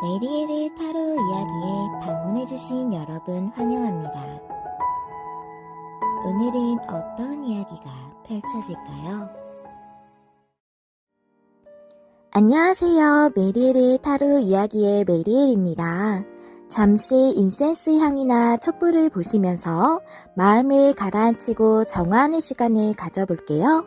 메리엘의 타로 이야기에 방문해주신 여러분 환영합니다. 오늘은 어떤 이야기가 펼쳐질까요? 안녕하세요. 메리엘의 타로 이야기의 메리엘입니다. 잠시 인센스 향이나 촛불을 보시면서 마음을 가라앉히고 정화하는 시간을 가져볼게요.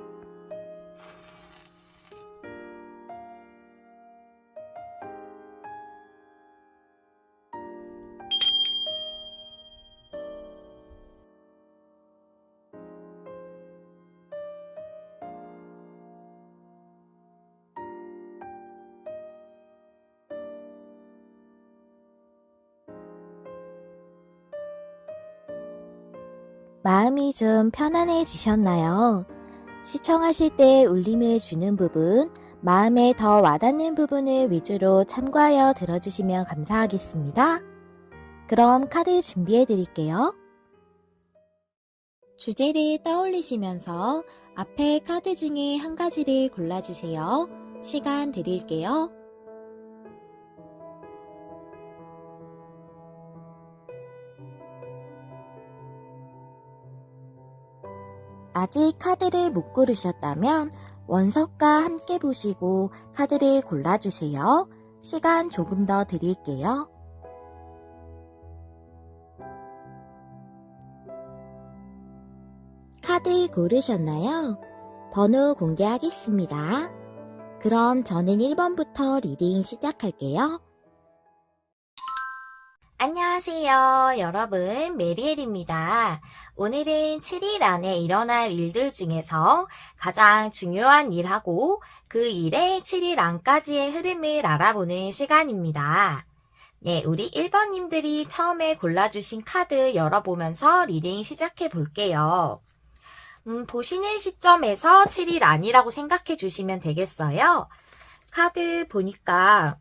마음이 좀 편안해지셨나요? 시청하실 때 울림을 주는 부분, 마음에 더 와닿는 부분을 위주로 참고하여 들어주시면 감사하겠습니다. 그럼 카드 준비해 드릴게요. 주제를 떠올리시면서 앞에 카드 중에 한 가지를 골라주세요. 시간 드릴게요. 아직 카드를 못 고르셨다면 원석과 함께 보시고 카드를 골라주세요. 시간 조금 더 드릴게요. 카드 고르셨나요? 번호 공개하겠습니다. 그럼 저는 1번부터 리딩 시작할게요. 안녕하세요. 여러분, 메리엘입니다. 오늘은 7일 안에 일어날 일들 중에서 가장 중요한 일하고 그 일의 7일 안까지의 흐름을 알아보는 시간입니다. 네, 우리 1번님들이 처음에 골라주신 카드 열어보면서 리딩 시작해 볼게요. 보시는 시점에서 7일 안이라고 생각해 주시면 되겠어요. 카드 보니까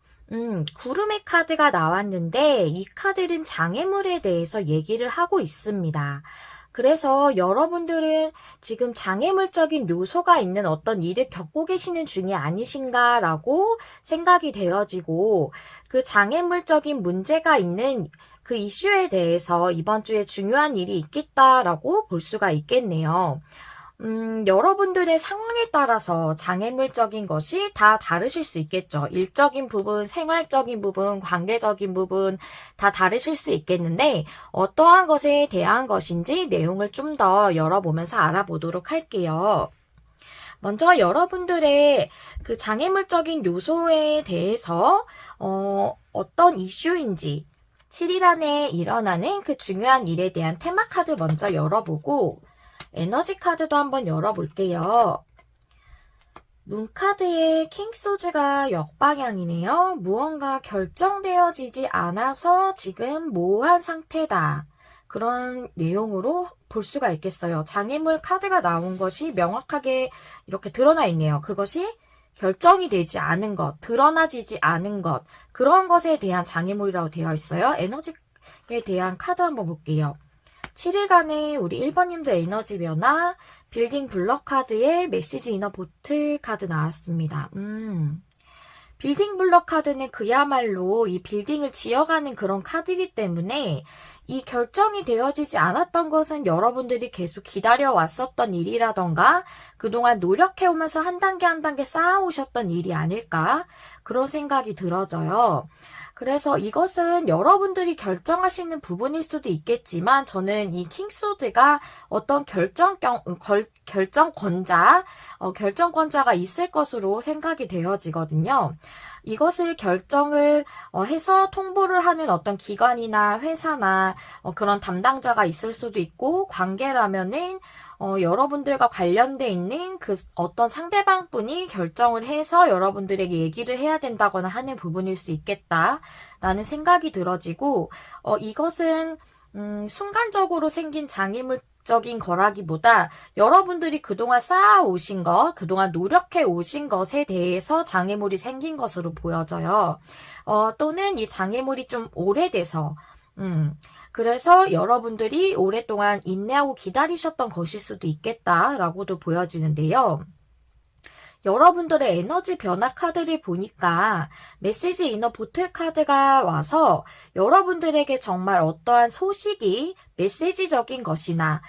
구름의 카드가 나왔는데 이 카드는 장애물에 대해서 얘기를 하고 있습니다. 그래서 여러분들은 지금 장애물적인 요소가 있는 어떤 일을 겪고 계시는 중이 아니신가라고 생각이 되어지고 그 장애물적인 문제가 있는 그 이슈에 대해서 이번 주에 중요한 일이 있겠다라고 볼 수가 있겠네요. 여러분들의 상황에 따라서 장애물적인 것이 다 다르실 수 있겠죠. 일적인 부분, 생활적인 부분, 관계적인 부분 다 다르실 수 있겠는데 어떠한 것에 대한 것인지 내용을 좀 더 열어보면서 알아보도록 할게요. 먼저 여러분들의 그 장애물적인 요소에 대해서 어떤 이슈인지 7일 안에 일어나는 그 중요한 일에 대한 테마 카드 먼저 열어보고 에너지 카드도 한번 열어볼게요. 문카드의 킹소즈가 역방향이네요. 무언가 결정되어지지 않아서 지금 모호한 상태다. 그런 내용으로 볼 수가 있겠어요. 장애물 카드가 나온 것이 명확하게 이렇게 드러나 있네요. 그것이 결정이 되지 않은 것, 드러나지지 않은 것, 그런 것에 대한 장애물이라고 되어 있어요. 에너지에 대한 카드 한번 볼게요. 7일간의 우리 1번님도 에너지 변화, 빌딩 블럭 카드에 메시지 이너 보틀 카드 나왔습니다. 빌딩 블럭 카드는 그야말로 이 빌딩을 지어가는 그런 카드이기 때문에 이 결정이 되어지지 않았던 것은 여러분들이 계속 기다려왔었던 일이라던가 그동안 노력해오면서 한 단계 한 단계 쌓아오셨던 일이 아닐까 그런 생각이 들어져요. 그래서 이것은 여러분들이 결정하시는 부분일 수도 있겠지만 저는 이 킹소드가 어떤 결정권자가 있을 것으로 생각이 되어지거든요. 이것을 결정을 해서 통보를 하는 어떤 기관이나 회사나 그런 담당자가 있을 수도 있고 관계라면은 여러분들과 관련돼 있는 그 어떤 상대방 분이 결정을 해서 여러분들에게 얘기를 해야 된다거나 하는 부분일 수 있겠다라는 생각이 들어지고 이것은 순간적으로 생긴 장애물적인 거라기보다 여러분들이 그동안 쌓아오신 것, 그동안 노력해 오신 것에 대해서 장애물이 생긴 것으로 보여져요. 또는 이 장애물이 좀 오래돼서 그래서 여러분들이 오랫동안 인내하고 기다리셨던 것일 수도 있겠다라고도 보여지는데요. 여러분들의 에너지 변화 카드를 보니까 메시지 이너 보틀 카드가 와서 여러분들에게 정말 어떠한 소식이 메시지적인 것이나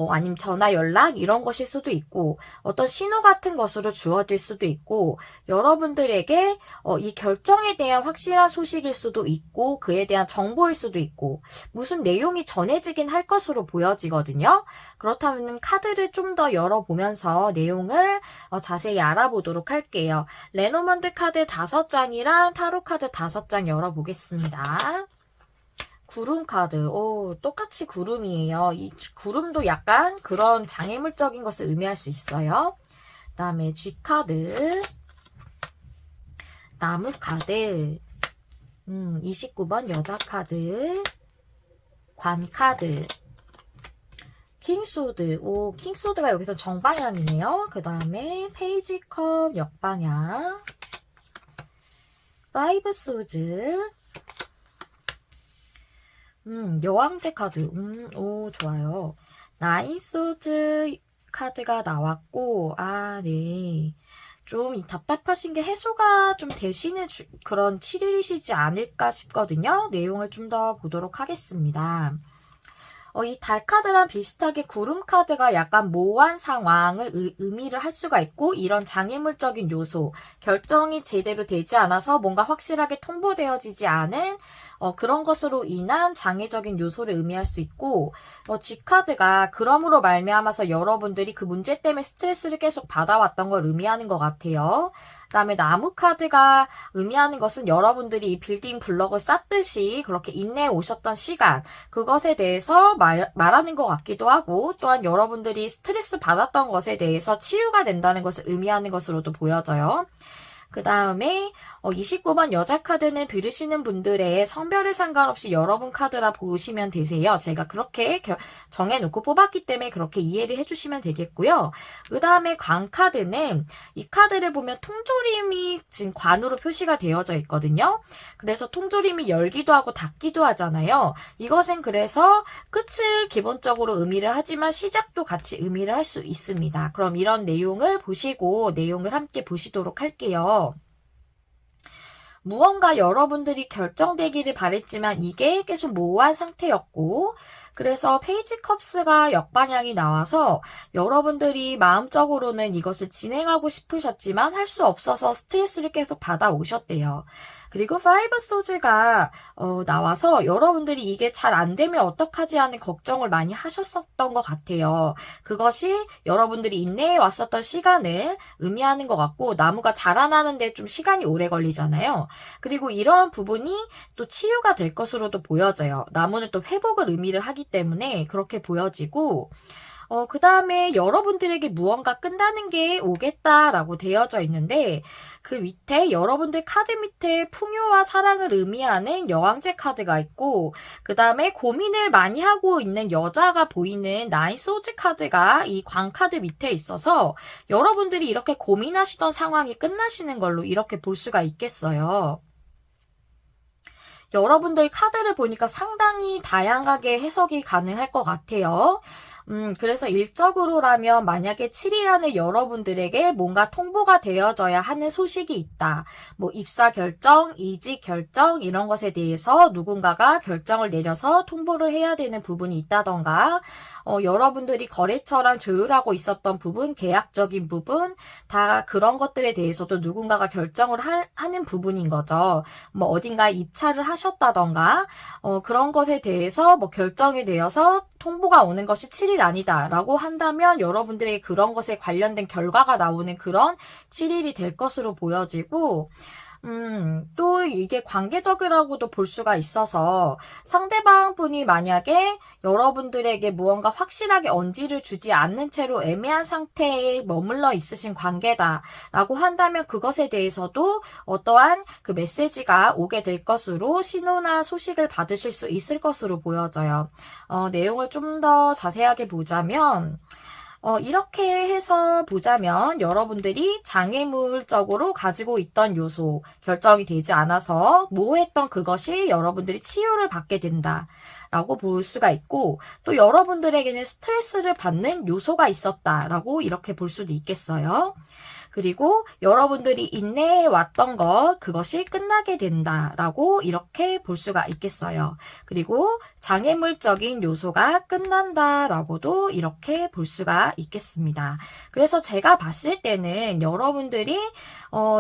아니면 전화 연락 이런 것일 수도 있고 어떤 신호 같은 것으로 주어질 수도 있고 여러분들에게 이 결정에 대한 확실한 소식일 수도 있고 그에 대한 정보일 수도 있고 무슨 내용이 전해지긴 할 것으로 보여지거든요. 그렇다면 카드를 좀 더 열어보면서 내용을 자세히 알아보도록 할게요. 레노먼드 카드 5장이랑 타로 카드 5장 열어보겠습니다. 구름 카드. 똑같이 구름이에요. 이 구름도 약간 그런 장애물적인 것을 의미할 수 있어요. 그 다음에 G 카드, 나무 카드, 29번 여자 카드, 관 카드, 킹소드. 킹소드가 여기서 정방향이네요. 그 다음에 페이지 컵 역방향, 파이브 소즈, 여왕제 카드. 좋아요. 나인 소즈 카드가 나왔고, 네. 좀 답답하신 게 해소가 좀 되시는 그런 7일이시지 않을까 싶거든요. 내용을 좀 더 보도록 하겠습니다. 이 달 카드랑 비슷하게 구름 카드가 약간 모호한 상황을 의미를 할 수가 있고 이런 장애물적인 요소, 결정이 제대로 되지 않아서 뭔가 확실하게 통보되어지지 않은 그런 것으로 인한 장애적인 요소를 의미할 수 있고 G 카드가 그럼으로 말미암아서 여러분들이 그 문제 때문에 스트레스를 계속 받아왔던 걸 의미하는 것 같아요. 그 다음에 나무 카드가 의미하는 것은 여러분들이 이 빌딩 블럭을 쌓듯이 그렇게 인내해 오셨던 시간, 그것에 대해서 말하는 것 같기도 하고 또한 여러분들이 스트레스 받았던 것에 대해서 치유가 된다는 것을 의미하는 것으로도 보여져요. 그 다음에 29번 여자 카드는 들으시는 분들의 성별에 상관없이 여러분 카드라 보시면 되세요. 제가 그렇게 정해놓고 뽑았기 때문에 그렇게 이해를 해주시면 되겠고요. 그 다음에 관 카드는 이 카드를 보면 통조림이 지금 관으로 표시가 되어져 있거든요. 그래서 통조림이 열기도 하고 닫기도 하잖아요. 이것은 그래서 끝을 기본적으로 의미를 하지만 시작도 같이 의미를 할 수 있습니다. 그럼 이런 내용을 보시고 내용을 함께 보시도록 할게요. 무언가 여러분들이 결정되기를 바랬지만 이게 계속 모호한 상태였고 그래서 페이지 컵스가 역방향이 나와서 여러분들이 마음적으로는 이것을 진행하고 싶으셨지만 할 수 없어서 스트레스를 계속 받아오셨대요. 그리고 파이브 소즈가 나와서 여러분들이 이게 잘 안 되면 어떡하지 하는 걱정을 많이 하셨었던 것 같아요. 그것이 여러분들이 인내해 왔었던 시간을 의미하는 것 같고 나무가 자라나는데 좀 시간이 오래 걸리잖아요. 그리고 이런 부분이 또 치유가 될 것으로도 보여져요. 나무는 또 회복을 의미를 하기 때문에 그렇게 보여지고 그 다음에 여러분들에게 무언가 끝나는 게 오겠다라고 되어져 있는데 그 밑에 여러분들 카드 밑에 풍요와 사랑을 의미하는 여왕제 카드가 있고 그 다음에 고민을 많이 하고 있는 여자가 보이는 나인 소즈 카드가 이 관 카드 밑에 있어서 여러분들이 이렇게 고민하시던 상황이 끝나시는 걸로 이렇게 볼 수가 있겠어요. 여러분들 카드를 보니까 상당히 다양하게 해석이 가능할 것 같아요. 그래서 일적으로라면 만약에 7일 안에 여러분들에게 뭔가 통보가 되어져야 하는 소식이 있다. 뭐 입사 결정, 이직 결정 이런 것에 대해서 누군가가 결정을 내려서 통보를 해야 되는 부분이 있다던가 여러분들이 거래처랑 조율하고 있었던 부분, 계약적인 부분 다 그런 것들에 대해서도 누군가가 결정을 하는 부분인 거죠. 뭐 어딘가에 입찰을 하셨다던가 그런 것에 대해서 뭐 결정이 되어서 통보가 오는 것이 7일 아니다 라고 한다면 여러분들에게 그런 것에 관련된 결과가 나오는 그런 7일이 될 것으로 보여지고 또 이게 관계적이라고도 볼 수가 있어서 상대방 분이 만약에 여러분들에게 무언가 확실하게 언지를 주지 않는 채로 애매한 상태에 머물러 있으신 관계다라고 한다면 그것에 대해서도 어떠한 그 메시지가 오게 될 것으로 신호나 소식을 받으실 수 있을 것으로 보여져요. 내용을 좀 더 자세하게 보자면 이렇게 해서 보자면 여러분들이 장애물적으로 가지고 있던 요소, 결정이 되지 않아서 모호했던 그것이 여러분들이 치유를 받게 된다. 라고 볼 수가 있고 또 여러분들에게는 스트레스를 받는 요소가 있었다라고 이렇게 볼 수도 있겠어요. 그리고 여러분들이 인내해 왔던 것, 그것이 끝나게 된다라고 이렇게 볼 수가 있겠어요. 그리고 장애물적인 요소가 끝난다라고도 이렇게 볼 수가 있겠습니다. 그래서 제가 봤을 때는 여러분들이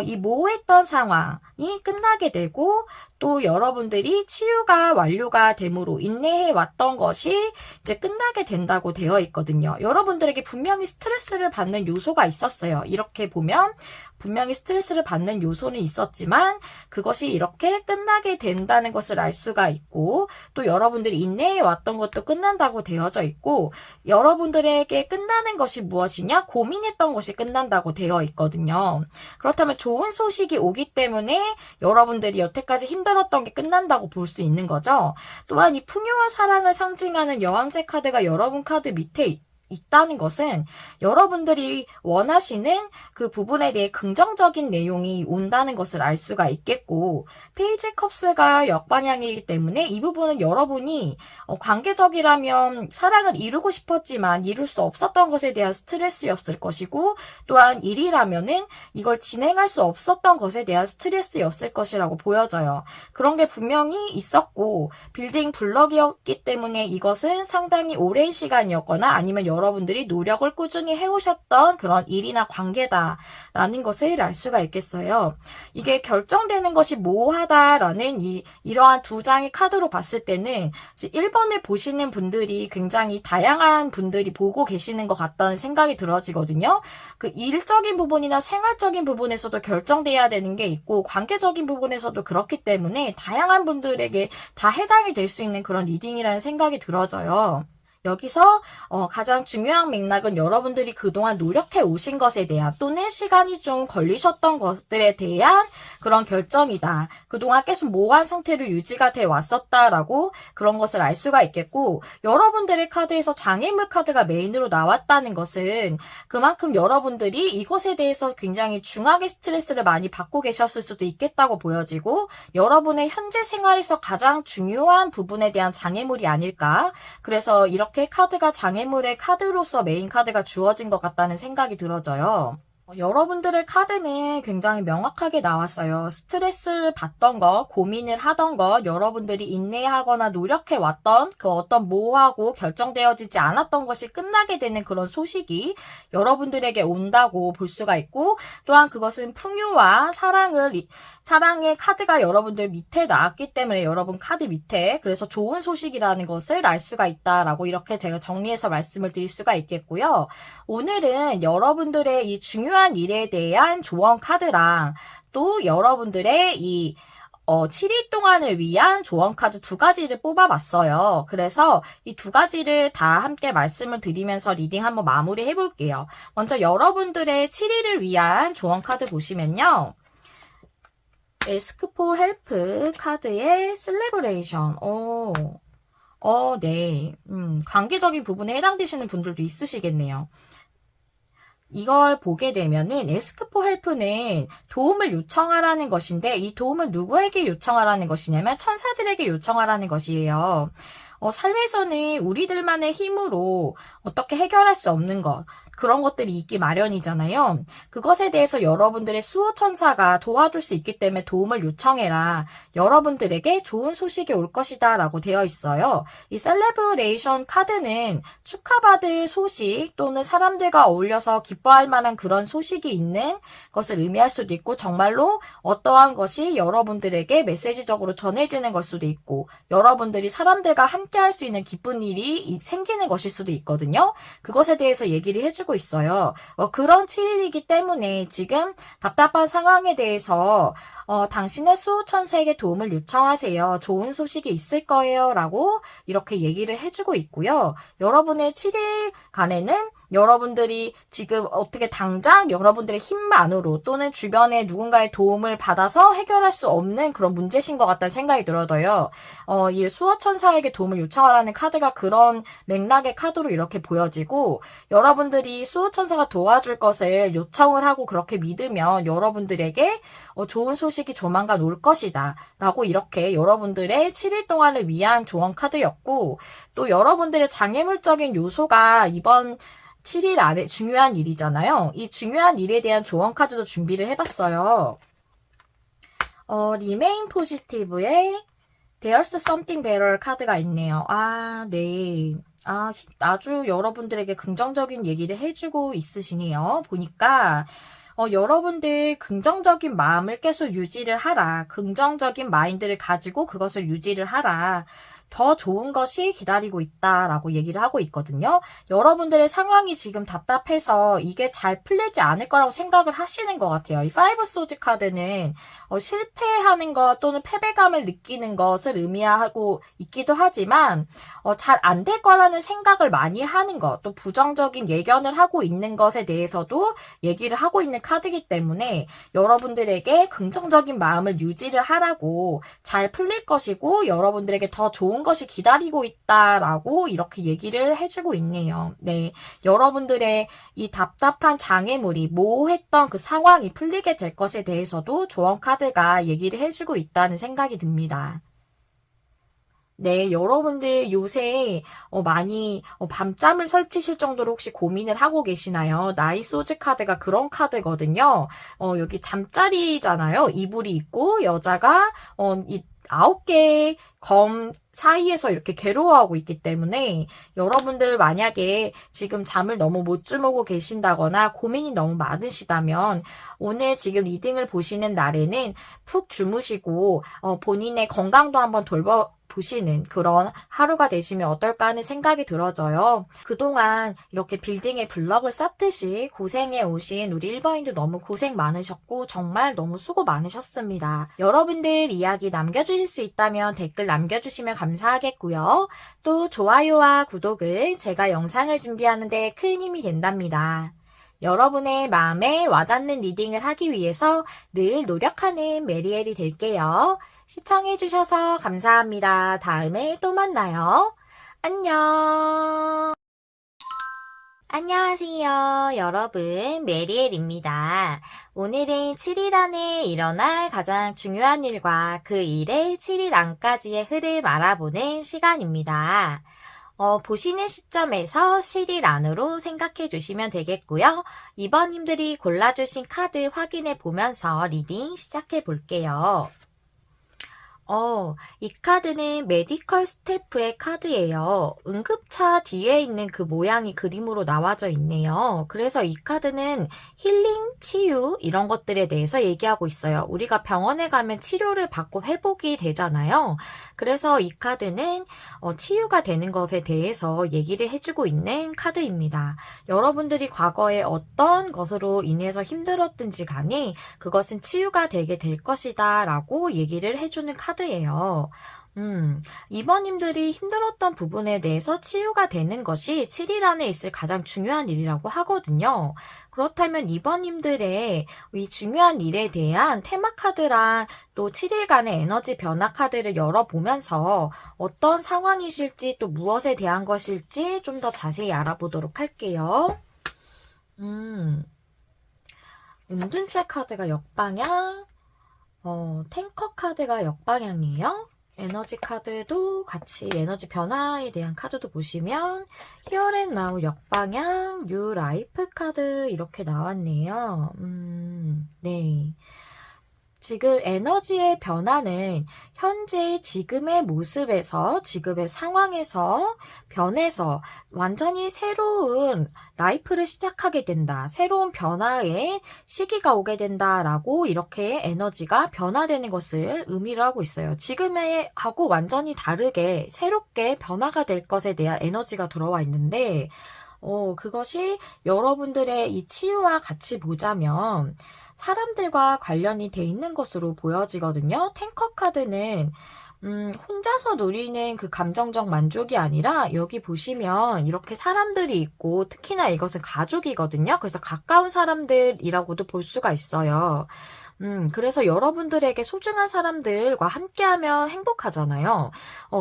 이 모호했던 상황이 끝나게 되고 또 여러분들이 치유가 완료가 됨으로 인내해 왔던 것이 이제 끝나게 된다고 되어 있거든요. 여러분들에게 분명히 스트레스를 받는 요소가 있었어요. 이렇게 보면 분명히 스트레스를 받는 요소는 있었지만 그것이 이렇게 끝나게 된다는 것을 알 수가 있고 또 여러분들이 인내해 왔던 것도 끝난다고 되어져 있고 여러분들에게 끝나는 것이 무엇이냐? 고민했던 것이 끝난다고 되어 있거든요. 그렇다면 좋은 소식이 오기 때문에 여러분들이 여태까지 힘들었던 게 끝난다고 볼 수 있는 거죠. 또한 이 풍요와 사랑을 상징하는 여왕제 카드가 여러분 카드 밑에 있다는 것은 여러분들이 원하시는 그 부분에 대해 긍정적인 내용이 온다는 것을 알 수가 있겠고 페이지 컵스가 역방향이기 때문에 이 부분은 여러분이 관계적이라면 사랑을 이루고 싶었지만 이룰 수 없었던 것에 대한 스트레스였을 것이고 또한 일이라면은 이걸 진행할 수 없었던 것에 대한 스트레스였을 것이라고 보여져요. 그런 게 분명히 있었고 빌딩 블럭이었기 때문에 이것은 상당히 오랜 시간이었거나 아니면 여러분들이 노력을 꾸준히 해오셨던 그런 일이나 관계다라는 것을 알 수가 있겠어요. 이게 결정되는 것이 모호하다라는 이러한 두 장의 카드로 봤을 때는 1번을 보시는 분들이 굉장히 다양한 분들이 보고 계시는 것 같다는 생각이 들어지거든요. 그 일적인 부분이나 생활적인 부분에서도 결정돼야 되는 게 있고 관계적인 부분에서도 그렇기 때문에 다양한 분들에게 다 해당이 될 수 있는 그런 리딩이라는 생각이 들어져요. 여기서 가장 중요한 맥락은 여러분들이 그동안 노력해 오신 것에 대한 또는 시간이 좀 걸리셨던 것들에 대한 그런 결정이다. 그동안 계속 모호한 상태로 유지가 돼 왔었다라고 그런 것을 알 수가 있겠고 여러분들의 카드에서 장애물 카드가 메인으로 나왔다는 것은 그만큼 여러분들이 이것에 대해서 굉장히 중하게 스트레스를 많이 받고 계셨을 수도 있겠다고 보여지고 여러분의 현재 생활에서 가장 중요한 부분에 대한 장애물이 아닐까. 그래서 이렇게 카드가 장애물의 카드로서 메인 카드가 주어진 것 같다는 생각이 들어져요. 여러분들의 카드는 굉장히 명확하게 나왔어요. 스트레스를 받던 것, 고민을 하던 것, 여러분들이 인내하거나 노력해 왔던 그 어떤 모호하고 결정되어지지 않았던 것이 끝나게 되는 그런 소식이 여러분들에게 온다고 볼 수가 있고 또한 그것은 풍요와 사랑의 카드가 여러분들 밑에 나왔기 때문에 여러분 카드 밑에 그래서 좋은 소식이라는 것을 알 수가 있다라고 이렇게 제가 정리해서 말씀을 드릴 수가 있겠고요. 오늘은 여러분들의 이 중요한 일에 대한 조언 카드랑 또 여러분들의 이 7일 동안을 위한 조언 카드 두 가지를 뽑아봤어요. 그래서 이 두 가지를 다 함께 말씀을 드리면서 리딩 한번 마무리 해볼게요. 먼저 여러분들의 7일을 위한 조언 카드 보시면요. Ask for Help 카드의 Celebration. 네. 관계적인 부분에 해당되시는 분들도 있으시겠네요. 이걸 보게 되면은 Ask for Help는 도움을 요청하라는 것인데 이 도움을 누구에게 요청하라는 것이냐면 천사들에게 요청하라는 것이에요. 삶에서는 우리들만의 힘으로 어떻게 해결할 수 없는 것 그런 것들이 있기 마련이잖아요. 그것에 대해서 여러분들의 수호천사가 도와줄 수 있기 때문에 도움을 요청해라. 여러분들에게 좋은 소식이 올 것이다 라고 되어 있어요. 이 셀레브레이션 카드는 축하받을 소식 또는 사람들과 어울려서 기뻐할 만한 그런 소식이 있는 것을 의미할 수도 있고 정말로 어떠한 것이 여러분들에게 메시지적으로 전해지는 걸 수도 있고 여러분들이 사람들과 함께 할 수 있는 기쁜 일이 생기는 것일 수도 있거든요. 그것에 대해서 얘기를 해주고 있어요. 그런 7일이기 때문에 지금 답답한 상황에 대해서 당신의 수호천사에게 도움을 요청하세요. 좋은 소식이 있을 거예요. 라고 이렇게 얘기를 해주고 있고요. 여러분의 7일간에는 여러분들이 지금 어떻게 당장 여러분들의 힘만으로 또는 주변에 누군가의 도움을 받아서 해결할 수 없는 그런 문제신 것 같다는 생각이 들어요. 이 수호천사에게 도움을 요청하라는 카드가 그런 맥락의 카드로 이렇게 보여지고 여러분들이 수호천사가 도와줄 것을 요청을 하고 그렇게 믿으면 여러분들에게 좋은 소식이 조만간 올 것이다 라고 이렇게 여러분들의 7일 동안을 위한 조언 카드였고 또 여러분들의 장애물적인 요소가 이번 7일 안에 중요한 일이잖아요. 이 중요한 일에 대한 조언 카드도 준비를 해봤어요. Remain Positive의 There's Something Better 카드가 있네요. 네. 아주 여러분들에게 긍정적인 얘기를 해주고 있으시네요. 보니까 여러분들 긍정적인 마음을 계속 유지를 하라. 긍정적인 마인드를 가지고 그것을 유지를 하라. 더 좋은 것이 기다리고 있다라고 얘기를 하고 있거든요. 여러분들의 상황이 지금 답답해서 이게 잘 풀리지 않을 거라고 생각을 하시는 것 같아요. 이 파이브 소지 카드는 실패하는 것 또는 패배감을 느끼는 것을 의미하고 있기도 하지만 잘 안 될 거라는 생각을 많이 하는 것, 또 부정적인 예견을 하고 있는 것에 대해서도 얘기를 하고 있는 카드이기 때문에 여러분들에게 긍정적인 마음을 유지를 하라고 잘 풀릴 것이고 여러분들에게 더 좋은 것이 기다리고 있다라고 이렇게 얘기를 해주고 있네요. 네, 여러분들의 이 답답한 장애물이 모호했던 그 상황이 풀리게 될 것에 대해서도 조언 카드가 얘기를 해주고 있다는 생각이 듭니다. 네, 여러분들 요새 많이 밤잠을 설치실 정도로 혹시 고민을 하고 계시나요? 나이 소즈 카드가 그런 카드거든요. 여기 잠자리잖아요. 이불이 있고 여자가 이 9개의 검 사이에서 이렇게 괴로워하고 있기 때문에 여러분들 만약에 지금 잠을 너무 못 주무고 계신다거나 고민이 너무 많으시다면 오늘 지금 리딩을 보시는 날에는 푹 주무시고 본인의 건강도 한번 보시는 그런 하루가 되시면 어떨까 하는 생각이 들어져요. 그동안 이렇게 빌딩에 블럭을 쌓듯이 고생해 오신 우리 1번인들 너무 고생 많으셨고 정말 너무 수고 많으셨습니다. 여러분들 이야기 남겨주실 수 있다면 댓글 남겨주시면 감사하겠고요. 또 좋아요와 구독은 제가 영상을 준비하는데 큰 힘이 된답니다. 여러분의 마음에 와닿는 리딩을 하기 위해서 늘 노력하는 메리엘이 될게요. 시청해주셔서 감사합니다. 다음에 또 만나요. 안녕. 안녕하세요. 여러분, 메리엘입니다. 오늘은 7일 안에 일어날 가장 중요한 일과 그 일의 7일 안까지의 흐름 알아보는 시간입니다. 보시는 시점에서 7일 안으로 생각해 주시면 되겠고요. 2번님들이 골라주신 카드 확인해 보면서 리딩 시작해 볼게요. 이 카드는 메디컬 스태프의 카드예요. 응급차 뒤에 있는 그 모양이 그림으로 나와져 있네요. 그래서 이 카드는 힐링, 치유 이런 것들에 대해서 얘기하고 있어요. 우리가 병원에 가면 치료를 받고 회복이 되잖아요. 그래서 이 카드는 치유가 되는 것에 대해서 얘기를 해주고 있는 카드입니다. 여러분들이 과거에 어떤 것으로 인해서 힘들었든지 간에 그것은 치유가 되게 될 것이다 라고 얘기를 해주는 카드예요. 2번님들이 힘들었던 부분에 대해서 치유가 되는 것이 7일 안에 있을 가장 중요한 일이라고 하거든요. 그렇다면 2번님들의 이 중요한 일에 대한 테마 카드랑 또 7일간의 에너지 변화 카드를 열어보면서 어떤 상황이실지 또 무엇에 대한 것일지 좀 더 자세히 알아보도록 할게요. 은둔자 카드가 역방향, 탱커 카드가 역방향이에요. 에너지 카드도 같이 에너지 변화에 대한 카드도 보시면 히어앤나우 역방향, 뉴 라이프 카드 이렇게 나왔네요. 네. 지금 에너지의 변화는 현재 지금의 모습에서 지금의 상황에서 변해서 완전히 새로운 라이프를 시작하게 된다. 새로운 변화의 시기가 오게 된다라고 이렇게 에너지가 변화되는 것을 의미를 하고 있어요. 지금의 하고 완전히 다르게 새롭게 변화가 될 것에 대한 에너지가 들어와 있는데 그것이 여러분들의 이 치유와 같이 보자면 사람들과 관련이 돼 있는 것으로 보여지거든요. 탱커 카드는 혼자서 누리는 그 감정적 만족이 아니라 여기 보시면 이렇게 사람들이 있고 특히나 이것은 가족이거든요. 그래서 가까운 사람들이라고도 볼 수가 있어요. 그래서 여러분들에게 소중한 사람들과 함께하면 행복하잖아요.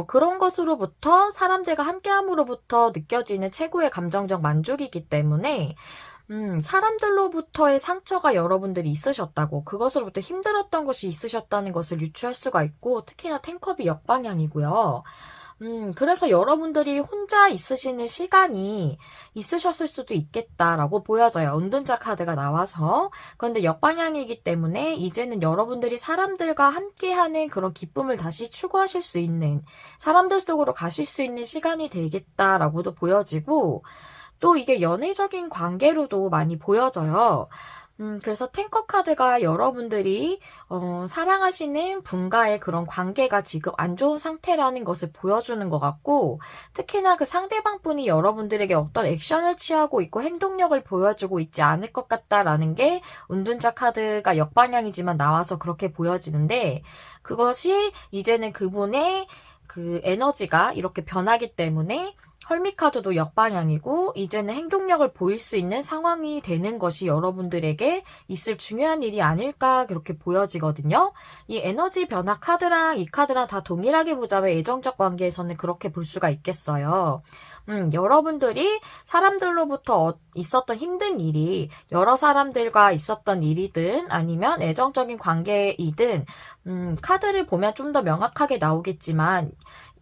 그런 것으로부터 사람들과 함께함으로부터 느껴지는 최고의 감정적 만족이기 때문에 사람들로부터의 상처가 여러분들이 있으셨다고, 그것으로부터 힘들었던 것이 있으셨다는 것을 유추할 수가 있고, 특히나 탱컵이 역방향이고요. 그래서 여러분들이 혼자 있으시는 시간이 있으셨을 수도 있겠다라고 보여져요. 은둔자 카드가 나와서. 그런데 역방향이기 때문에 이제는 여러분들이 사람들과 함께하는 그런 기쁨을 다시 추구하실 수 있는, 사람들 속으로 가실 수 있는 시간이 되겠다라고도 보여지고, 또 이게 연애적인 관계로도 많이 보여져요. 그래서 탱커 카드가 여러분들이 사랑하시는 분과의 그런 관계가 지금 안 좋은 상태라는 것을 보여주는 것 같고, 특히나 그 상대방 분이 여러분들에게 어떤 액션을 취하고 있고 행동력을 보여주고 있지 않을 것 같다라는 게 은둔자 카드가 역방향이지만 나와서 그렇게 보여지는데, 그것이 이제는 그분의 그 에너지가 이렇게 변하기 때문에 헐미카드도 역방향이고 이제는 행동력을 보일 수 있는 상황이 되는 것이 여러분들에게 있을 중요한 일이 아닐까 그렇게 보여지거든요. 이 에너지 변화 카드랑 이 카드랑 다 동일하게 보자면 애정적 관계에서는 그렇게 볼 수가 있겠어요. 여러분들이 사람들로부터 있었던 힘든 일이 여러 사람들과 있었던 일이든 아니면 애정적인 관계이든 카드를 보면 좀 더 명확하게 나오겠지만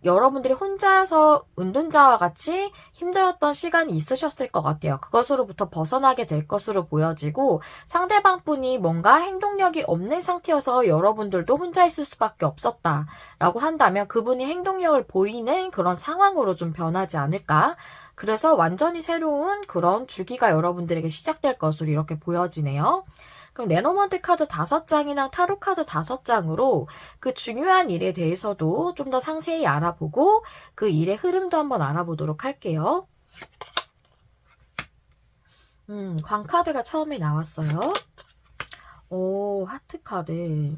여러분들이 혼자서 은둔자와 같이 힘들었던 시간이 있으셨을 것 같아요. 그것으로부터 벗어나게 될 것으로 보여지고 상대방 분이 뭔가 행동력이 없는 상태여서 여러분들도 혼자 있을 수밖에 없었다라고 한다면 그분이 행동력을 보이는 그런 상황으로 좀 변하지 않을까. 그래서 완전히 새로운 그런 주기가 여러분들에게 시작될 것으로 이렇게 보여지네요. 그럼 레노먼트 카드 5장이랑 타로 카드 5장으로 그 중요한 일에 대해서도 좀 더 상세히 알아보고 그 일의 흐름도 한번 알아보도록 할게요. 광 카드가 처음에 나왔어요. 오, 하트 카드,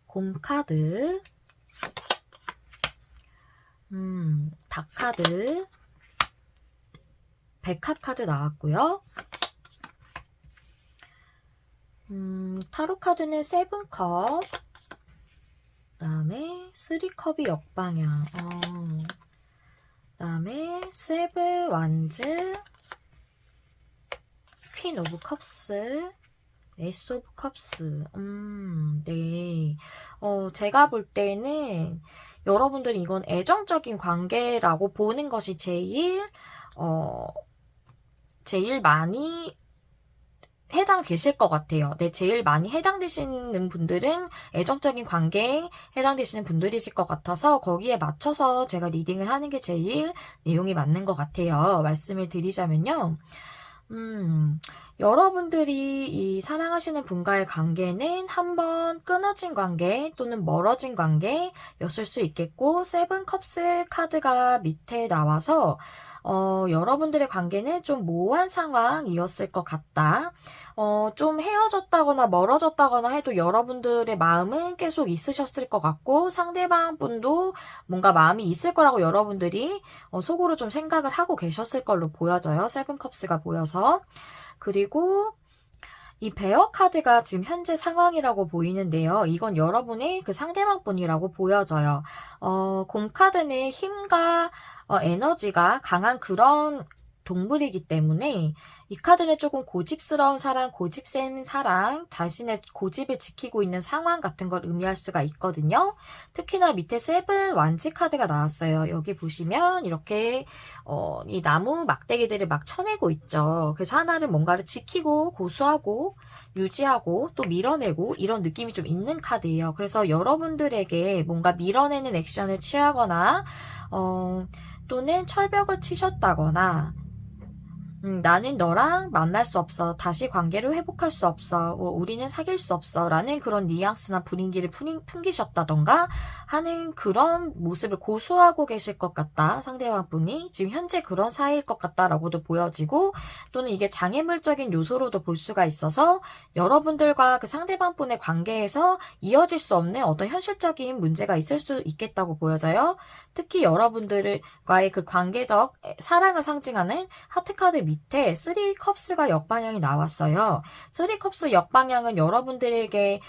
곰 카드, 닭 카드, 백합 카드 나왔고요. 타로 카드는 세븐컵, 그 다음에 3컵이 역방향, 그 다음에 세븐 완즈, 퀸 오브 컵스, 에이스 오브 컵스. 네. 제가 볼 때는 여러분들이 이건 애정적인 관계라고 보는 것이 제일 많이 해당되실 것 같아요. 네, 제일 많이 해당되시는 분들은 애정적인 관계에 해당되시는 분들이실 것 같아서 거기에 맞춰서 제가 리딩을 하는 게 제일 내용이 맞는 것 같아요. 말씀을 드리자면요. 여러분들이 이 사랑하시는 분과의 관계는 한번 끊어진 관계 또는 멀어진 관계였을 수 있겠고, 세븐 컵스 카드가 밑에 나와서 여러분들의 관계는 좀 모호한 상황이었을 것 같다. 좀 헤어졌다거나 멀어졌다거나 해도 여러분들의 마음은 계속 있으셨을 것 같고 상대방 분도 뭔가 마음이 있을 거라고 여러분들이 속으로 좀 생각을 하고 계셨을 걸로 보여져요. 세븐컵스가 보여서. 그리고 이 베어 카드가 지금 현재 상황이라고 보이는데요. 이건 여러분의 그 상대방 분이라고 보여져요. 곰 카드는 힘과 에너지가 강한 그런 동물이기 때문에 이 카드는 조금 고집스러운 사랑, 고집센 사랑, 자신의 고집을 지키고 있는 상황 같은 걸 의미할 수가 있거든요. 특히나 밑에 세븐 완지 카드가 나왔어요. 여기 보시면 이렇게 이 나무 막대기들을 막 쳐내고 있죠. 그래서 하나를 뭔가를 지키고 고수하고 유지하고 또 밀어내고 이런 느낌이 좀 있는 카드예요. 그래서 여러분들에게 뭔가 밀어내는 액션을 취하거나 또는 철벽을 치셨다거나 나는 너랑 만날 수 없어. 다시 관계를 회복할 수 없어. 우리는 사귈 수 없어. 라는 그런 뉘앙스나 분위기를 풍기셨다던가 하는 그런 모습을 고수하고 계실 것 같다. 상대방 분이 지금 현재 그런 사이일 것 같다라고도 보여지고 또는 이게 장애물적인 요소로도 볼 수가 있어서 여러분들과 그 상대방 분의 관계에서 이어질 수 없는 어떤 현실적인 문제가 있을 수 있겠다고 보여져요. 특히 여러분들과의 그 관계적 사랑을 상징하는 하트카드 밑에 3컵스가 역방향이 나왔어요. 3컵스 역방향은 여러분들에게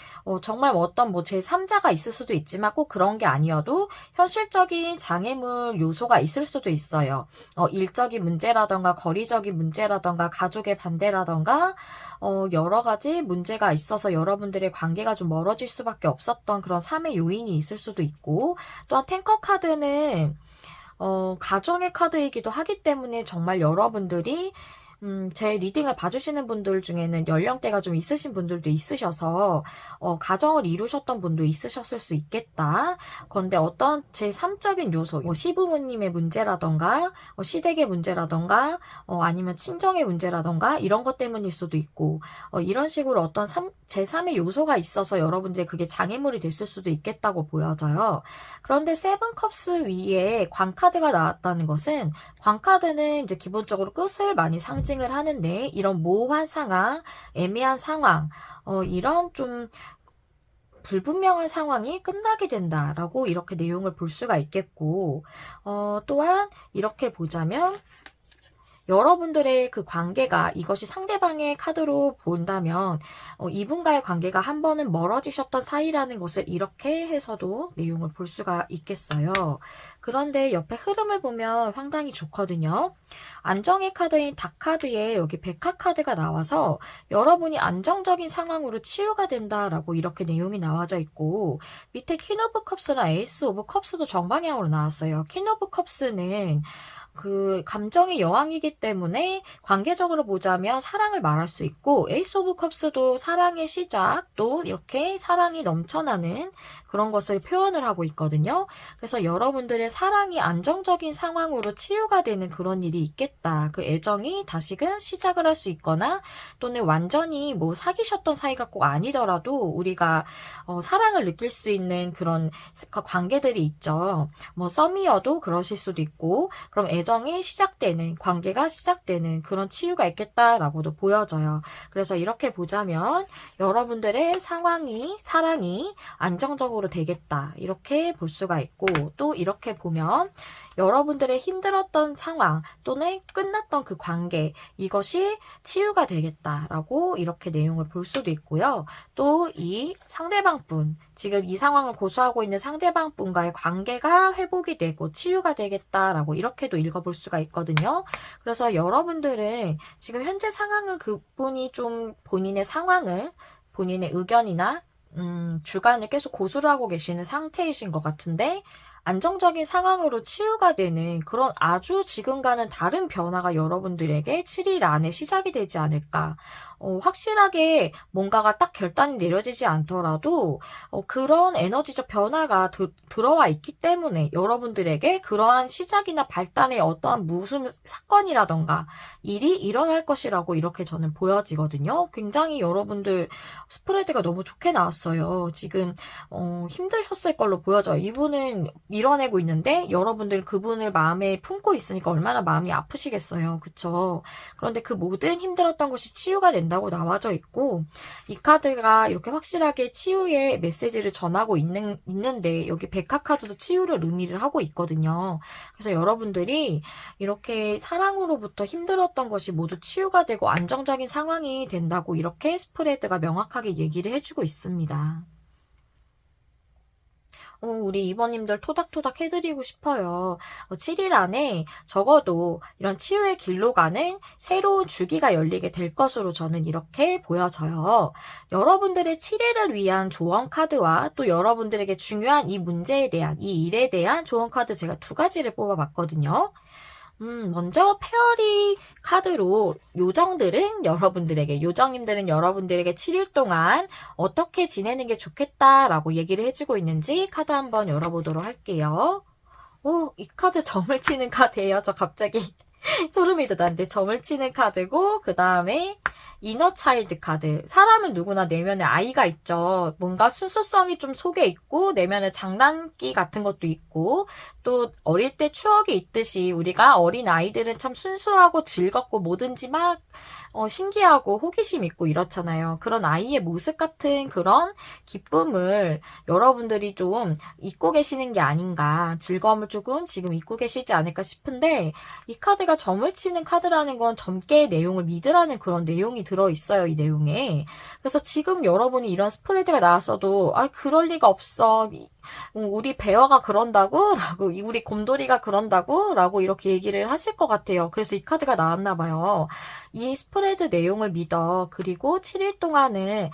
정말 어떤 뭐 제3자가 있을 수도 있지만 꼭 그런 게 아니어도 현실적인 장애물 요소가 있을 수도 있어요. 일적인 문제라던가 거리적인 문제라던가 가족의 반대라던가 여러 가지 문제가 있어서 여러분들의 관계가 좀 멀어질 수밖에 없었던 그런 삶의 요인이 있을 수도 있고, 또한 탱커 카드는 가정의 카드이기도 하기 때문에 정말 여러분들이 제 리딩을 봐주시는 분들 중에는 연령대가 좀 있으신 분들도 있으셔서 가정을 이루셨던 분도 있으셨을 수 있겠다. 그런데 어떤 제3적인 요소, 뭐 시부모님의 문제라던가 시댁의 문제라던가 아니면 친정의 문제라던가 이런 것 때문일 수도 있고 이런 식으로 어떤 제3의 요소가 있어서 여러분들의 그게 장애물이 됐을 수도 있겠다고 보여져요. 그런데 세븐컵스 위에 광카드가 나왔다는 것은 광카드는 이제 기본적으로 끝을 많이 상징을 하는데 이런 모호한 상황, 애매한 상황, 이런 좀 불분명한 상황이 끝나게 된다라고 이렇게 내용을 볼 수가 있겠고, 또한 이렇게 보자면 여러분들의 그 관계가 이것이 상대방의 카드로 본다면 이분과의 관계가 한 번은 멀어지셨던 사이라는 것을 이렇게 해서도 내용을 볼 수가 있겠어요. 그런데 옆에 흐름을 보면 상당히 좋거든요. 안정의 카드인 닭카드에 여기 백화 카드가 나와서 여러분이 안정적인 상황으로 치유가 된다라고 이렇게 내용이 나와져 있고, 밑에 퀸 오브 컵스나 에이스 오브 컵스도 정방향으로 나왔어요. 퀸 오브 컵스는 그 감정의 여왕이기 때문에 관계적으로 보자면 사랑을 말할 수 있고, 에이스 오브 컵스도 사랑의 시작, 또 이렇게 사랑이 넘쳐나는 그런 것을 표현을 하고 있거든요. 그래서 여러분들의 사랑이 안정적인 상황으로 치유가 되는 그런 일이 있겠다. 그 애정이 다시금 시작을 할 수 있거나 또는 완전히 뭐 사귀셨던 사이가 꼭 아니더라도 우리가 사랑을 느낄 수 있는 그런 관계들이 있죠. 뭐 썸이어도 그러실 수도 있고, 그럼 애정이 시작되는, 관계가 시작되는 그런 치유가 있겠다라고도 보여져요. 그래서 이렇게 보자면 여러분들의 사랑이 안정적으로 되겠다, 이렇게 볼 수가 있고, 또 이렇게 보면 여러분들의 힘들었던 상황 또는 끝났던 그 관계, 이것이 치유가 되겠다라고 이렇게 내용을 볼 수도 있고요. 또 이 상대방 분, 지금 이 상황을 고수하고 있는 상대방 분과의 관계가 회복이 되고 치유가 되겠다라고 이렇게도 읽어볼 수가 있거든요. 그래서 여러분들은 지금 현재 상황은 그분이 좀 본인의 상황을, 본인의 의견이나 주관을 계속 고수를 하고 계시는 상태이신 것 같은데, 안정적인 상황으로 치유가 되는 그런 아주 지금과는 다른 변화가 여러분들에게 7일 안에 시작이 되지 않을까. 확실하게 뭔가가 딱 결단이 내려지지 않더라도 그런 에너지적 변화가 들어와 있기 때문에 여러분들에게 그러한 시작이나 발단의 어떠한 무슨 사건이라던가 일이 일어날 것이라고 이렇게 저는 보여지거든요. 굉장히 여러분들 스프레드가 너무 좋게 나왔어요. 지금 힘드셨을 걸로 보여져요. 이분은 밀어내고 있는데 여러분들 그분을 마음에 품고 있으니까 얼마나 마음이 아프시겠어요. 그쵸? 그런데 그 모든 힘들었던 것이 치유가 된다고 나와져 있고, 이 카드가 이렇게 확실하게 치유의 메시지를 전하고 있는데 여기 백화 카드도 치유를 의미를 하고 있거든요. 그래서 여러분들이 이렇게 사랑으로부터 힘들었던 것이 모두 치유가 되고 안정적인 상황이 된다고 이렇게 스프레드가 명확하게 얘기를 해주고 있습니다. 우리 이번님들 토닥토닥 해드리고 싶어요. 7일 안에 적어도 이런 치유의 길로 가는 새로운 주기가 열리게 될 것으로 저는 이렇게 보여져요. 여러분들의 7일을 위한 조언 카드와 또 여러분들에게 중요한 이 문제에 대한, 이 일에 대한 조언 카드 제가 두 가지를 뽑아봤거든요. 먼저 페어리 카드로 요정님들은 여러분들에게 7일 동안 어떻게 지내는 게 좋겠다라고 얘기를 해주고 있는지 카드 한번 열어보도록 할게요. 이 카드 점을 치는 카드예요. 저 갑자기 소름이 돋았는데 점을 치는 카드고, 그 다음에 이너 차일드 카드. 사람은 누구나 내면에 아이가 있죠. 뭔가 순수성이 좀 속에 있고 내면에 장난기 같은 것도 있고, 또 어릴 때 추억이 있듯이 우리가 어린 아이들은 참 순수하고 즐겁고 뭐든지 막 신기하고 호기심 있고 이렇잖아요. 그런 아이의 모습 같은 그런 기쁨을 여러분들이 좀 잊고 계시는 게 아닌가, 즐거움을 조금 지금 잊고 계시지 않을까 싶은데, 이 카드가 점을 치는 카드라는 건 점괘의 내용을 믿으라는 그런 내용이 들어있어요, 이 내용에. 그래서 지금 여러분이 이런 스프레드가 나왔어도, 그럴 리가 없어. 우리 배어가 그런다고? 라고, 우리 곰돌이가 그런다고? 라고 이렇게 얘기를 하실 것 같아요. 그래서 이 카드가 나왔나 봐요. 이 스프레드 내용을 믿어. 그리고 7일 동안은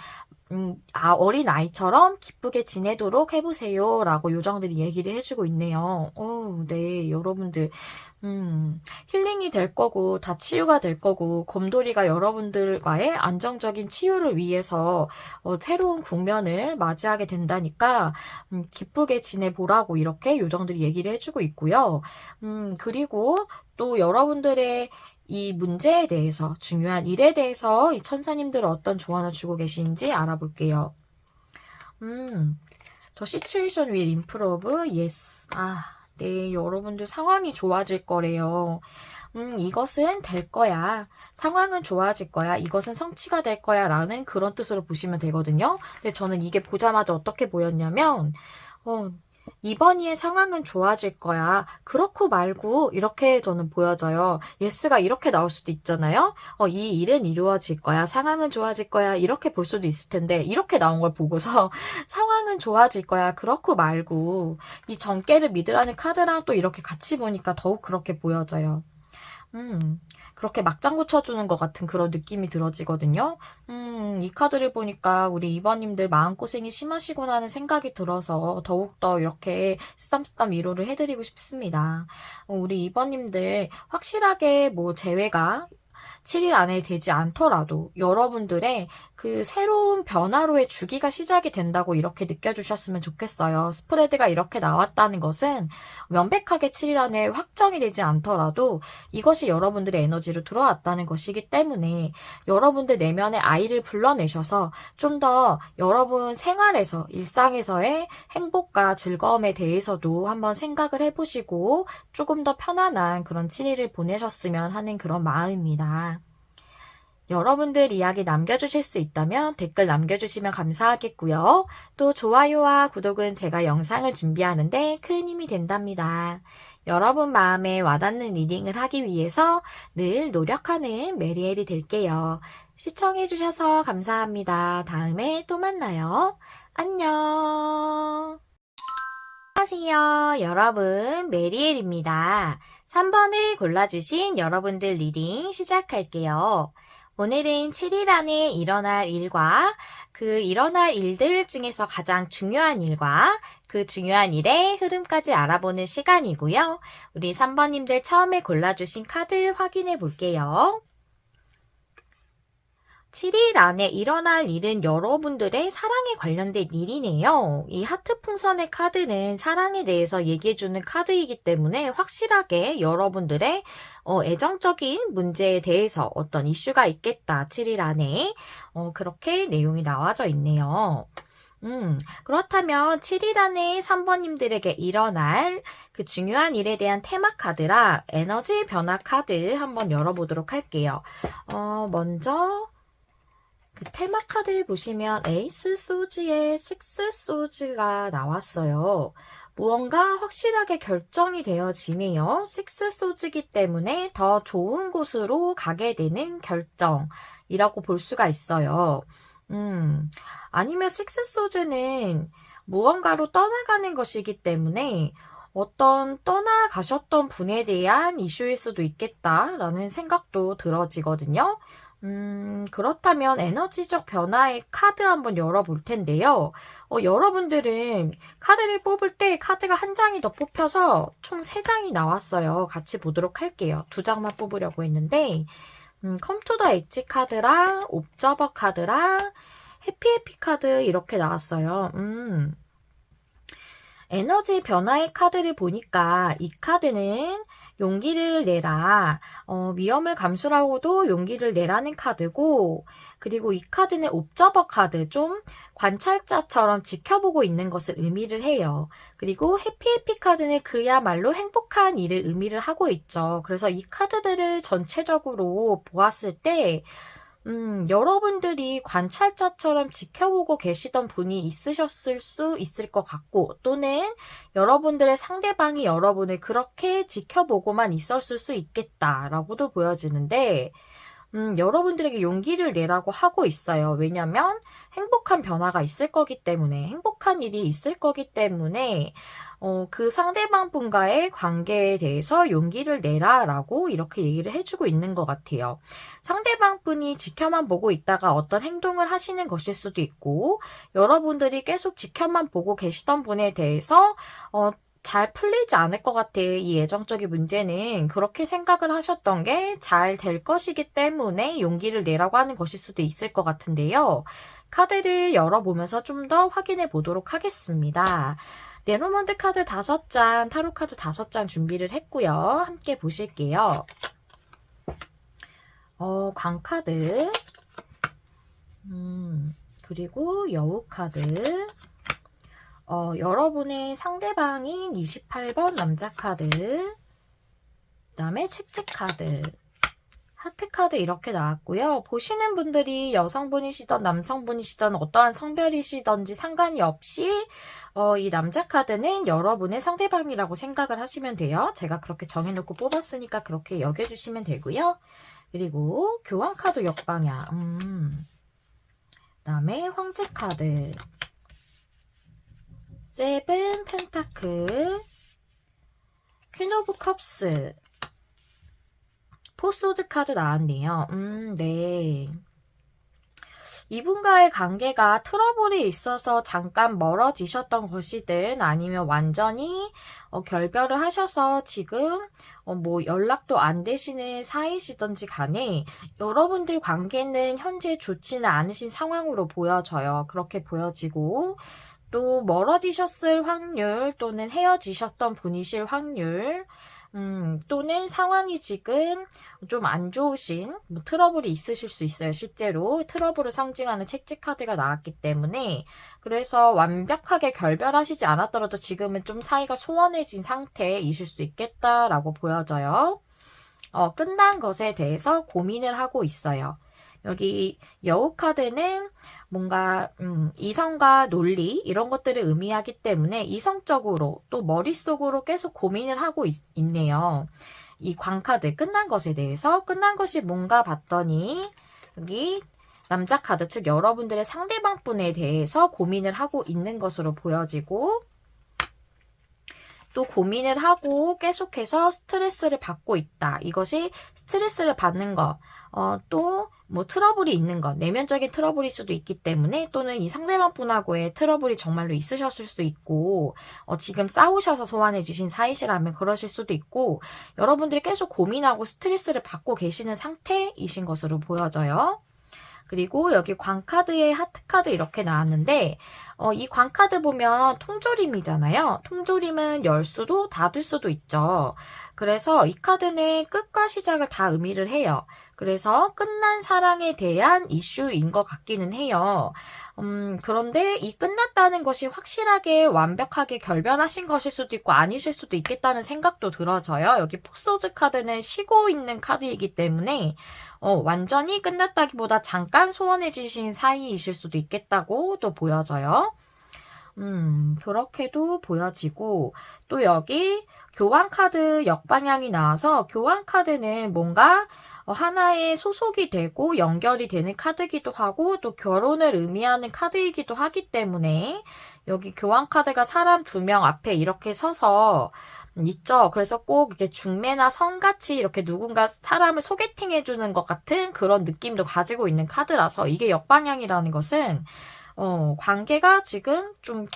어린 아이처럼 기쁘게 지내도록 해보세요. 라고 요정들이 얘기를 해주고 있네요. 네, 여러분들. 힐링이 될 거고, 다 치유가 될 거고, 곰돌이가 여러분들과의 안정적인 치유를 위해서 새로운 국면을 맞이하게 된다니까, 기쁘게 지내보라고 이렇게 요정들이 얘기를 해주고 있고요. 그리고 또 여러분들의 이 문제에 대해서, 중요한 일에 대해서 이 천사님들은 어떤 조언을 주고 계신지 알아볼게요. The situation will improve. Yes. 네, 여러분들 상황이 좋아질 거래요. 이것은 될 거야. 상황은 좋아질 거야. 이것은 성취가 될 거야. 라는 그런 뜻으로 보시면 되거든요. 근데 저는 이게 보자마자 어떻게 보였냐면, 이번 이의 상황은 좋아질 거야. 그렇고 말고 이렇게 저는 보여져요. 예스가 이렇게 나올 수도 있잖아요. 이 일은 이루어질 거야. 상황은 좋아질 거야. 이렇게 볼 수도 있을 텐데 이렇게 나온 걸 보고서 상황은 좋아질 거야. 그렇고 말고 이 점괘를 믿으라는 카드랑 또 이렇게 같이 보니까 더욱 그렇게 보여져요. 그렇게 막장구 쳐주는 것 같은 그런 느낌이 들어지거든요. 이 카드를 보니까 우리 2번님들 마음고생이 심하시구나 하는 생각이 들어서 더욱더 이렇게 쓰담쓰담 위로를 해드리고 싶습니다. 우리 2번님들 확실하게 뭐 재회가 7일 안에 되지 않더라도 여러분들의 그 새로운 변화로의 주기가 시작이 된다고 이렇게 느껴주셨으면 좋겠어요. 스프레드가 이렇게 나왔다는 것은 명백하게 7일 안에 확정이 되지 않더라도 이것이 여러분들의 에너지로 들어왔다는 것이기 때문에 여러분들 내면의 아이를 불러내셔서 좀 더 여러분 생활에서, 일상에서의 행복과 즐거움에 대해서도 한번 생각을 해보시고 조금 더 편안한 그런 7일을 보내셨으면 하는 그런 마음입니다. 여러분들 이야기 남겨주실 수 있다면 댓글 남겨주시면 감사하겠고요. 또 좋아요와 구독은 제가 영상을 준비하는데 큰 힘이 된답니다. 여러분 마음에 와닿는 리딩을 하기 위해서 늘 노력하는 메리엘이 될게요. 시청해주셔서 감사합니다. 다음에 또 만나요. 안녕. 안녕하세요. 여러분, 메리엘입니다. 3번을 골라주신 여러분들 리딩 시작할게요. 오늘은 7일 안에 일어날 일과 그 일어날 일들 중에서 가장 중요한 일과 그 중요한 일의 흐름까지 알아보는 시간이고요. 우리 3번님들 처음에 골라주신 카드 확인해 볼게요. 7일 안에 일어날 일은 여러분들의 사랑에 관련된 일이네요. 이 하트 풍선의 카드는 사랑에 대해서 얘기해주는 카드이기 때문에 확실하게 여러분들의 애정적인 문제에 대해서 어떤 이슈가 있겠다. 7일 안에 그렇게 내용이 나와져 있네요. 그렇다면 7일 안에 3번님들에게 일어날 그 중요한 일에 대한 테마 카드라 에너지 변화 카드 한번 열어보도록 할게요. 먼저 그 테마 카드를 보시면 에이스 소즈의 식스 소즈가 나왔어요. 무언가 확실하게 결정이 되어지네요. 식스 소즈이기 때문에 더 좋은 곳으로 가게 되는 결정이라고 볼 수가 있어요. 아니면 식스 소즈는 무언가로 떠나가는 것이기 때문에 어떤 떠나가셨던 분에 대한 이슈일 수도 있겠다라는 생각도 들어지거든요. 그렇다면 에너지적 변화의 카드 한번 열어볼 텐데요. 여러분들은 카드를 뽑을 때 카드가 한 장이 더 뽑혀서 총 3장이 나왔어요. 같이 보도록 할게요. 2장만 뽑으려고 했는데, 컴 투 더 엣지 카드랑 옵저버 카드랑 해피 카드 이렇게 나왔어요. 에너지 변화의 카드를 보니까 이 카드는 용기를 내라. 위험을 감수하고도 용기를 내라는 카드고, 그리고 이 카드는 옵저버 카드, 좀 관찰자처럼 지켜보고 있는 것을 의미를 해요. 그리고 해피 카드는 그야말로 행복한 일을 의미를 하고 있죠. 그래서 이 카드들을 전체적으로 보았을 때 여러분들이 관찰자처럼 지켜보고 계시던 분이 있으셨을 수 있을 것 같고, 또는 여러분들의 상대방이 여러분을 그렇게 지켜보고만 있었을 수 있겠다라고도 보여지는데, 여러분들에게 용기를 내라고 하고 있어요. 왜냐면 행복한 변화가 있을 거기 때문에, 행복한 일이 있을 거기 때문에, 그 상대방 분과의 관계에 대해서 용기를 내라라고 이렇게 얘기를 해주고 있는 것 같아요. 상대방 분이 지켜만 보고 있다가 어떤 행동을 하시는 것일 수도 있고, 여러분들이 계속 지켜만 보고 계시던 분에 대해서, 잘 풀리지 않을 것 같아. 이 애정적인 문제는 그렇게 생각을 하셨던 게 잘 될 것이기 때문에 용기를 내라고 하는 것일 수도 있을 것 같은데요. 카드를 열어보면서 좀 더 확인해 보도록 하겠습니다. 레노먼드 카드 5장, 타로 카드 5장 준비를 했고요. 함께 보실게요. 광카드, 그리고 여우 카드, 여러분의 상대방인 28번 남자 카드, 그 다음에 책책 카드, 하트 카드 이렇게 나왔고요. 보시는 분들이 여성분이시던 남성분이시던 어떠한 성별이시던지 상관이 없이 이 남자 카드는 여러분의 상대방이라고 생각을 하시면 돼요. 제가 그렇게 정해놓고 뽑았으니까 그렇게 여겨주시면 되고요. 그리고 교환 카드 역방향, 그 다음에 황제 카드, 세븐 펜타클, 퀸 오브 컵스, 포소드 카드 나왔네요. 네. 이분과의 관계가 트러블이 있어서 잠깐 멀어지셨던 것이든 아니면 완전히 결별을 하셔서 지금 뭐 연락도 안 되시는 사이시든지 간에 여러분들 관계는 현재 좋지는 않으신 상황으로 보여져요. 그렇게 보여지고 또 멀어지셨을 확률 또는 헤어지셨던 분이실 확률 또는 상황이 지금 좀 안 좋으신 트러블이 있으실 수 있어요. 실제로 트러블을 상징하는 책지 카드가 나왔기 때문에 그래서 완벽하게 결별하시지 않았더라도 지금은 좀 사이가 소원해진 상태이실 수 있겠다라고 보여져요. 끝난 것에 대해서 고민을 하고 있어요. 여기 여우 카드는 뭔가 이성과 논리 이런 것들을 의미하기 때문에 이성적으로 또 머릿속으로 계속 고민을 하고 있네요. 이 광카드 끝난 것에 대해서 끝난 것이 뭔가 봤더니 여기 남자 카드 즉 여러분들의 상대방 분에 대해서 고민을 하고 있는 것으로 보여지고 또 고민을 하고 계속해서 스트레스를 받고 있다. 이것이 스트레스를 받는 것, 또 뭐 트러블이 있는 것, 내면적인 트러블일 수도 있기 때문에 또는 이 상대방 분하고의 트러블이 정말로 있으셨을 수 있고 지금 싸우셔서 소환해주신 사이시라면 그러실 수도 있고 여러분들이 계속 고민하고 스트레스를 받고 계시는 상태이신 것으로 보여져요. 그리고 여기 광카드에 하트카드 이렇게 나왔는데 이 광카드 보면 통조림이잖아요. 통조림은 열 수도 닫을 수도 있죠. 그래서 이 카드는 끝과 시작을 다 의미를 해요. 그래서 끝난 사랑에 대한 이슈인 것 같기는 해요. 그런데 이 끝났다는 것이 확실하게 완벽하게 결별하신 것일 수도 있고 아니실 수도 있겠다는 생각도 들어져요. 여기 포소즈 카드는 쉬고 있는 카드이기 때문에 완전히 끝났다기보다 잠깐 소원해지신 사이이실 수도 있겠다고 또 보여져요. 그렇게도 보여지고 또 여기 교환 카드 역방향이 나와서 교환 카드는 뭔가 하나의 소속이 되고 연결이 되는 카드이기도 하고 또 결혼을 의미하는 카드이기도 하기 때문에 여기 교환 카드가 사람 2명 앞에 이렇게 서서 있죠. 그래서 꼭 이렇게 중매나 성같이 이렇게 누군가 사람을 소개팅 해주는 것 같은 그런 느낌도 가지고 있는 카드라서 이게 역방향이라는 것은 관계가 지금 좀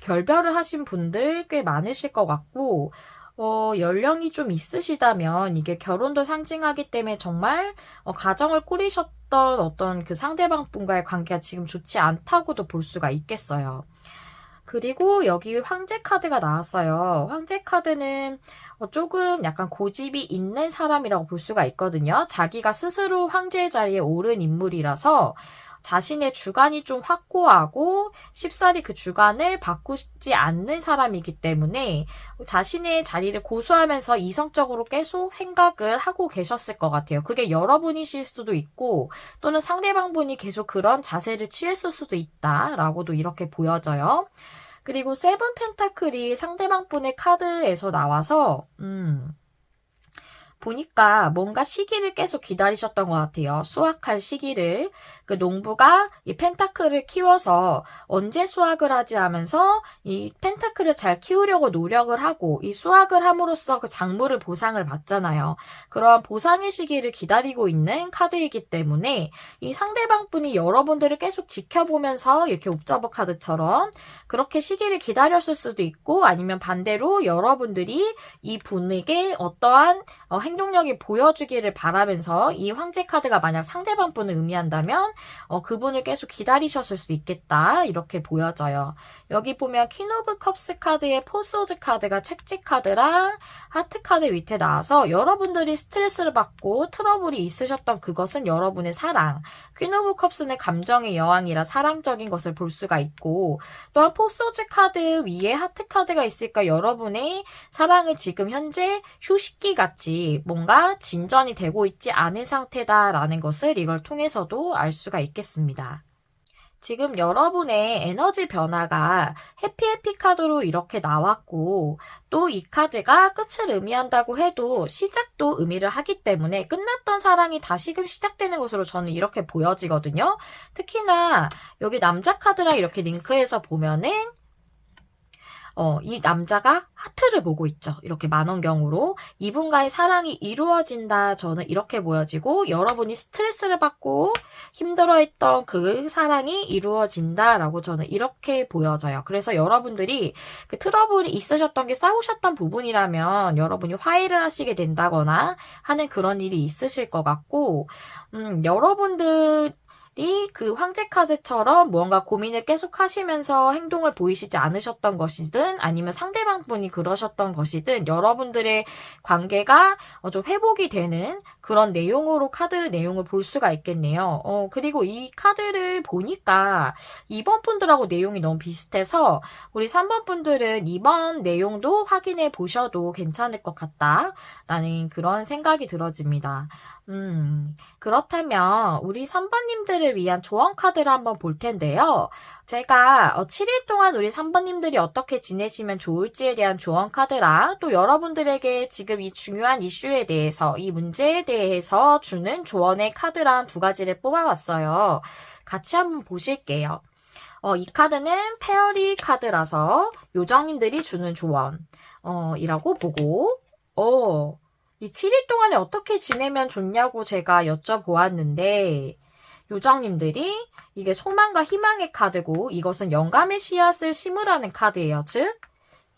결별을 하신 분들 꽤 많으실 것 같고 연령이 좀 있으시다면 이게 결혼도 상징하기 때문에 정말 가정을 꾸리셨던 어떤 그 상대방 분과의 관계가 지금 좋지 않다고도 볼 수가 있겠어요. 그리고 여기 황제 카드가 나왔어요. 황제 카드는 조금 약간 고집이 있는 사람이라고 볼 수가 있거든요. 자기가 스스로 황제의 자리에 오른 인물이라서 자신의 주관이 좀 확고하고 쉽사리 그 주관을 바꾸지 않는 사람이기 때문에 자신의 자리를 고수하면서 이성적으로 계속 생각을 하고 계셨을 것 같아요. 그게 여러분이실 수도 있고 또는 상대방분이 계속 그런 자세를 취했을 수도 있다라고도 이렇게 보여져요. 그리고 세븐 펜타클이 상대방분의 카드에서 나와서 보니까 뭔가 시기를 계속 기다리셨던 것 같아요. 수확할 시기를. 그 농부가 이 펜타클을 키워서 언제 수확을 하지 하면서 이 펜타클을 잘 키우려고 노력을 하고 이 수확을 함으로써 그 작물을 보상을 받잖아요. 그러한 보상의 시기를 기다리고 있는 카드이기 때문에 이 상대방 분이 여러분들을 계속 지켜보면서 이렇게 옵저버 카드처럼 그렇게 시기를 기다렸을 수도 있고 아니면 반대로 여러분들이 이 분에게 어떠한 행동력이 보여주기를 바라면서 이 황제 카드가 만약 상대방 분을 의미한다면 그분을 계속 기다리셨을 수 있겠다 이렇게 보여져요. 여기 보면 퀸 오브 컵스 카드에 포소드 카드가 책지 카드랑 하트 카드 밑에 나와서 여러분들이 스트레스를 받고 트러블이 있으셨던 그것은 여러분의 사랑. 퀸 오브 컵스는 감정의 여왕이라 사랑적인 것을 볼 수가 있고 또한 포소드 카드 위에 하트 카드가 있으니까 여러분의 사랑은 지금 현재 휴식기 같이 뭔가 진전이 되고 있지 않은 상태다라는 것을 이걸 통해서도 알 수가 있겠습니다. 지금 여러분의 에너지 변화가 해피 카드로 이렇게 나왔고 또 이 카드가 끝을 의미한다고 해도 시작도 의미를 하기 때문에 끝났던 사랑이 다시금 시작되는 것으로 저는 이렇게 보여지거든요. 특히나 여기 남자 카드랑 이렇게 링크해서 보면은 이 남자가 하트를 보고 있죠. 이렇게 만원경으로. 이분과의 사랑이 이루어진다. 저는 이렇게 보여지고 여러분이 스트레스를 받고 힘들어했던 그 사랑이 이루어진다라고 저는 이렇게 보여져요. 그래서 여러분들이 그 트러블이 있으셨던 게 싸우셨던 부분이라면 여러분이 화해를 하시게 된다거나 하는 그런 일이 있으실 것 같고 여러분들 그 황제 카드처럼 무언가 고민을 계속 하시면서 행동을 보이시지 않으셨던 것이든 아니면 상대방 분이 그러셨던 것이든 여러분들의 관계가 좀 회복이 되는 그런 내용으로 카드 내용을 볼 수가 있겠네요. 그리고 이 카드를 보니까 2번 분들하고 내용이 너무 비슷해서 우리 3번 분들은 이번 내용도 확인해 보셔도 괜찮을 것 같다라는 그런 생각이 들어집니다. 그렇다면 우리 3번님들을 위한 조언 카드를 한번 볼 텐데요. 제가 7일 동안 우리 3번님들이 어떻게 지내시면 좋을지에 대한 조언 카드랑 또 여러분들에게 지금 이 중요한 이슈에 대해서 이 문제에 대해서 주는 조언의 카드랑 두 가지를 뽑아왔어요. 같이 한번 보실게요. 이 카드는 페어리 카드라서 요정님들이 주는 조언 이라고 보고 이 7일 동안에 어떻게 지내면 좋냐고 제가 여쭤보았는데 요정님들이 이게 소망과 희망의 카드고 이것은 영감의 씨앗을 심으라는 카드예요. 즉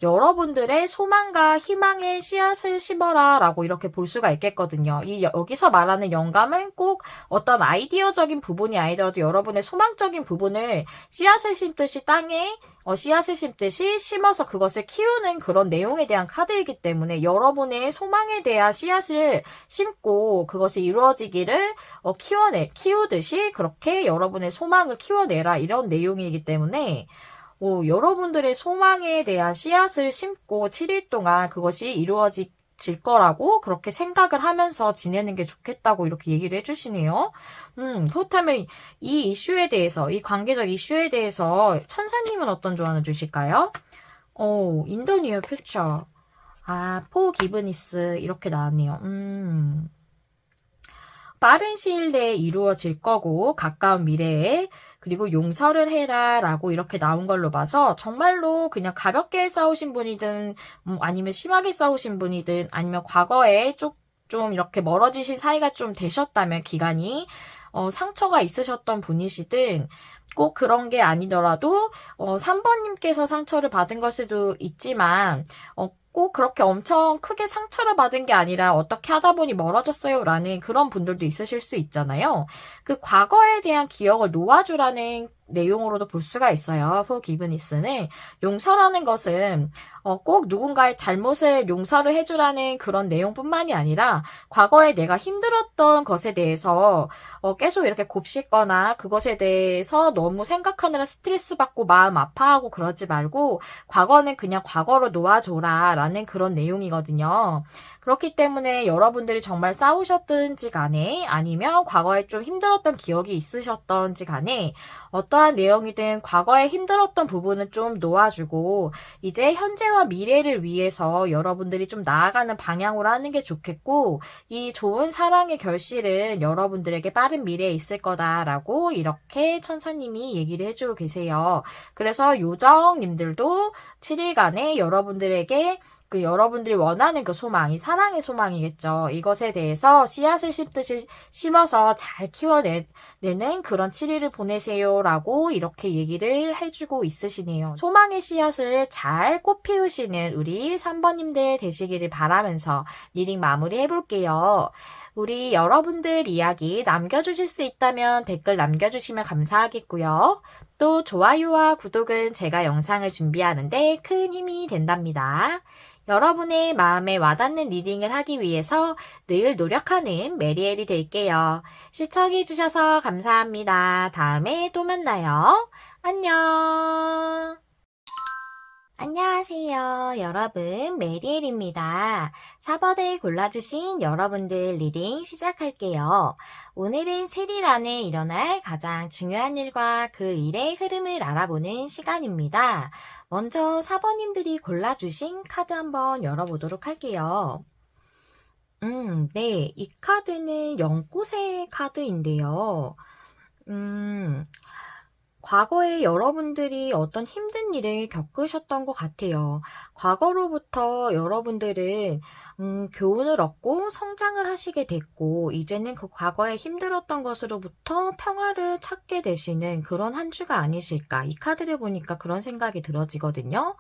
여러분들의 소망과 희망의 씨앗을 심어라 라고 이렇게 볼 수가 있겠거든요. 여기서 말하는 영감은 꼭 어떤 아이디어적인 부분이 아니더라도 여러분의 소망적인 부분을 씨앗을 심듯이 땅에 씨앗을 심듯이 심어서 그것을 키우는 그런 내용에 대한 카드이기 때문에 여러분의 소망에 대한 씨앗을 심고 그것이 이루어지기를 키우듯이 그렇게 여러분의 소망을 키워내라 이런 내용이기 때문에 여러분들의 소망에 대한 씨앗을 심고 7일 동안 그것이 이루어질 거라고 그렇게 생각을 하면서 지내는 게 좋겠다고 이렇게 얘기를 해주시네요. 그렇다면 이 이슈에 대해서, 이 관계적 이슈에 대해서 천사님은 어떤 조언을 주실까요? In the near future. 포기브니스 이렇게 나왔네요. 빠른 시일 내에 이루어질 거고 가까운 미래에 그리고 용서를 해라 라고 이렇게 나온 걸로 봐서 정말로 그냥 가볍게 싸우신 분이든 아니면 심하게 싸우신 분이든 아니면 과거에 좀 이렇게 멀어지신 사이가 좀 되셨다면 기간이 상처가 있으셨던 분이시든 꼭 그런 게 아니더라도 3번님께서 상처를 받은 걸 수도 있지만 꼭 그렇게 엄청 크게 상처를 받은 게 아니라 어떻게 하다 보니 멀어졌어요 라는 그런 분들도 있으실 수 있잖아요. 그 과거에 대한 기억을 놓아주라는 내용으로도 볼 수가 있어요. forgiveness는 용서라는 것은 꼭 누군가의 잘못을 용서를 해주라는 그런 내용뿐만이 아니라 과거에 내가 힘들었던 것에 대해서 계속 이렇게 곱씹거나 그것에 대해서 너무 생각하느라 스트레스 받고 마음 아파하고 그러지 말고 과거는 그냥 과거로 놓아줘라 라는 그런 내용이거든요. 그렇기 때문에 여러분들이 정말 싸우셨든지 간에 아니면 과거에 좀 힘들었던 기억이 있으셨던지 간에 어떠한 내용이든 과거에 힘들었던 부분은 좀 놓아주고 이제 현재와 미래를 위해서 여러분들이 좀 나아가는 방향으로 하는 게 좋겠고 이 좋은 사랑의 결실은 여러분들에게 빠른 미래에 있을 거다라고 이렇게 천사님이 얘기를 해주고 계세요. 그래서 요정님들도 7일간에 여러분들에게 여러분들이 원하는 그 소망이 사랑의 소망이겠죠. 이것에 대해서 씨앗을 심듯이 심어서 잘 키워내는 그런 7일을 보내세요라고 이렇게 얘기를 해주고 있으시네요. 소망의 씨앗을 잘 꽃 피우시는 우리 3번님들 되시기를 바라면서 리딩 마무리 해볼게요. 우리 여러분들 이야기 남겨주실 수 있다면 댓글 남겨주시면 감사하겠고요. 또 좋아요와 구독은 제가 영상을 준비하는데 큰 힘이 된답니다. 여러분의 마음에 와닿는 리딩을 하기 위해서 늘 노력하는 메리엘이 될게요. 시청해주셔서 감사합니다. 다음에 또 만나요. 안녕. 안녕하세요. 여러분, 메리엘입니다. 4번을 골라주신 여러분들 리딩 시작할게요. 오늘은 7일 안에 일어날 가장 중요한 일과 그 일의 흐름을 알아보는 시간입니다. 먼저 4번님들이 골라주신 카드 한번 열어보도록 할게요. 네. 이 카드는 연꽃의 카드인데요. 과거에 여러분들이 어떤 힘든 일을 겪으셨던 것 같아요. 과거로부터 여러분들은 교훈을 얻고 성장을 하시게 됐고 이제는 그 과거에 힘들었던 것으로부터 평화를 찾게 되시는 그런 한 주가 아니실까. 이 카드를 보니까 그런 생각이 들어지거든요.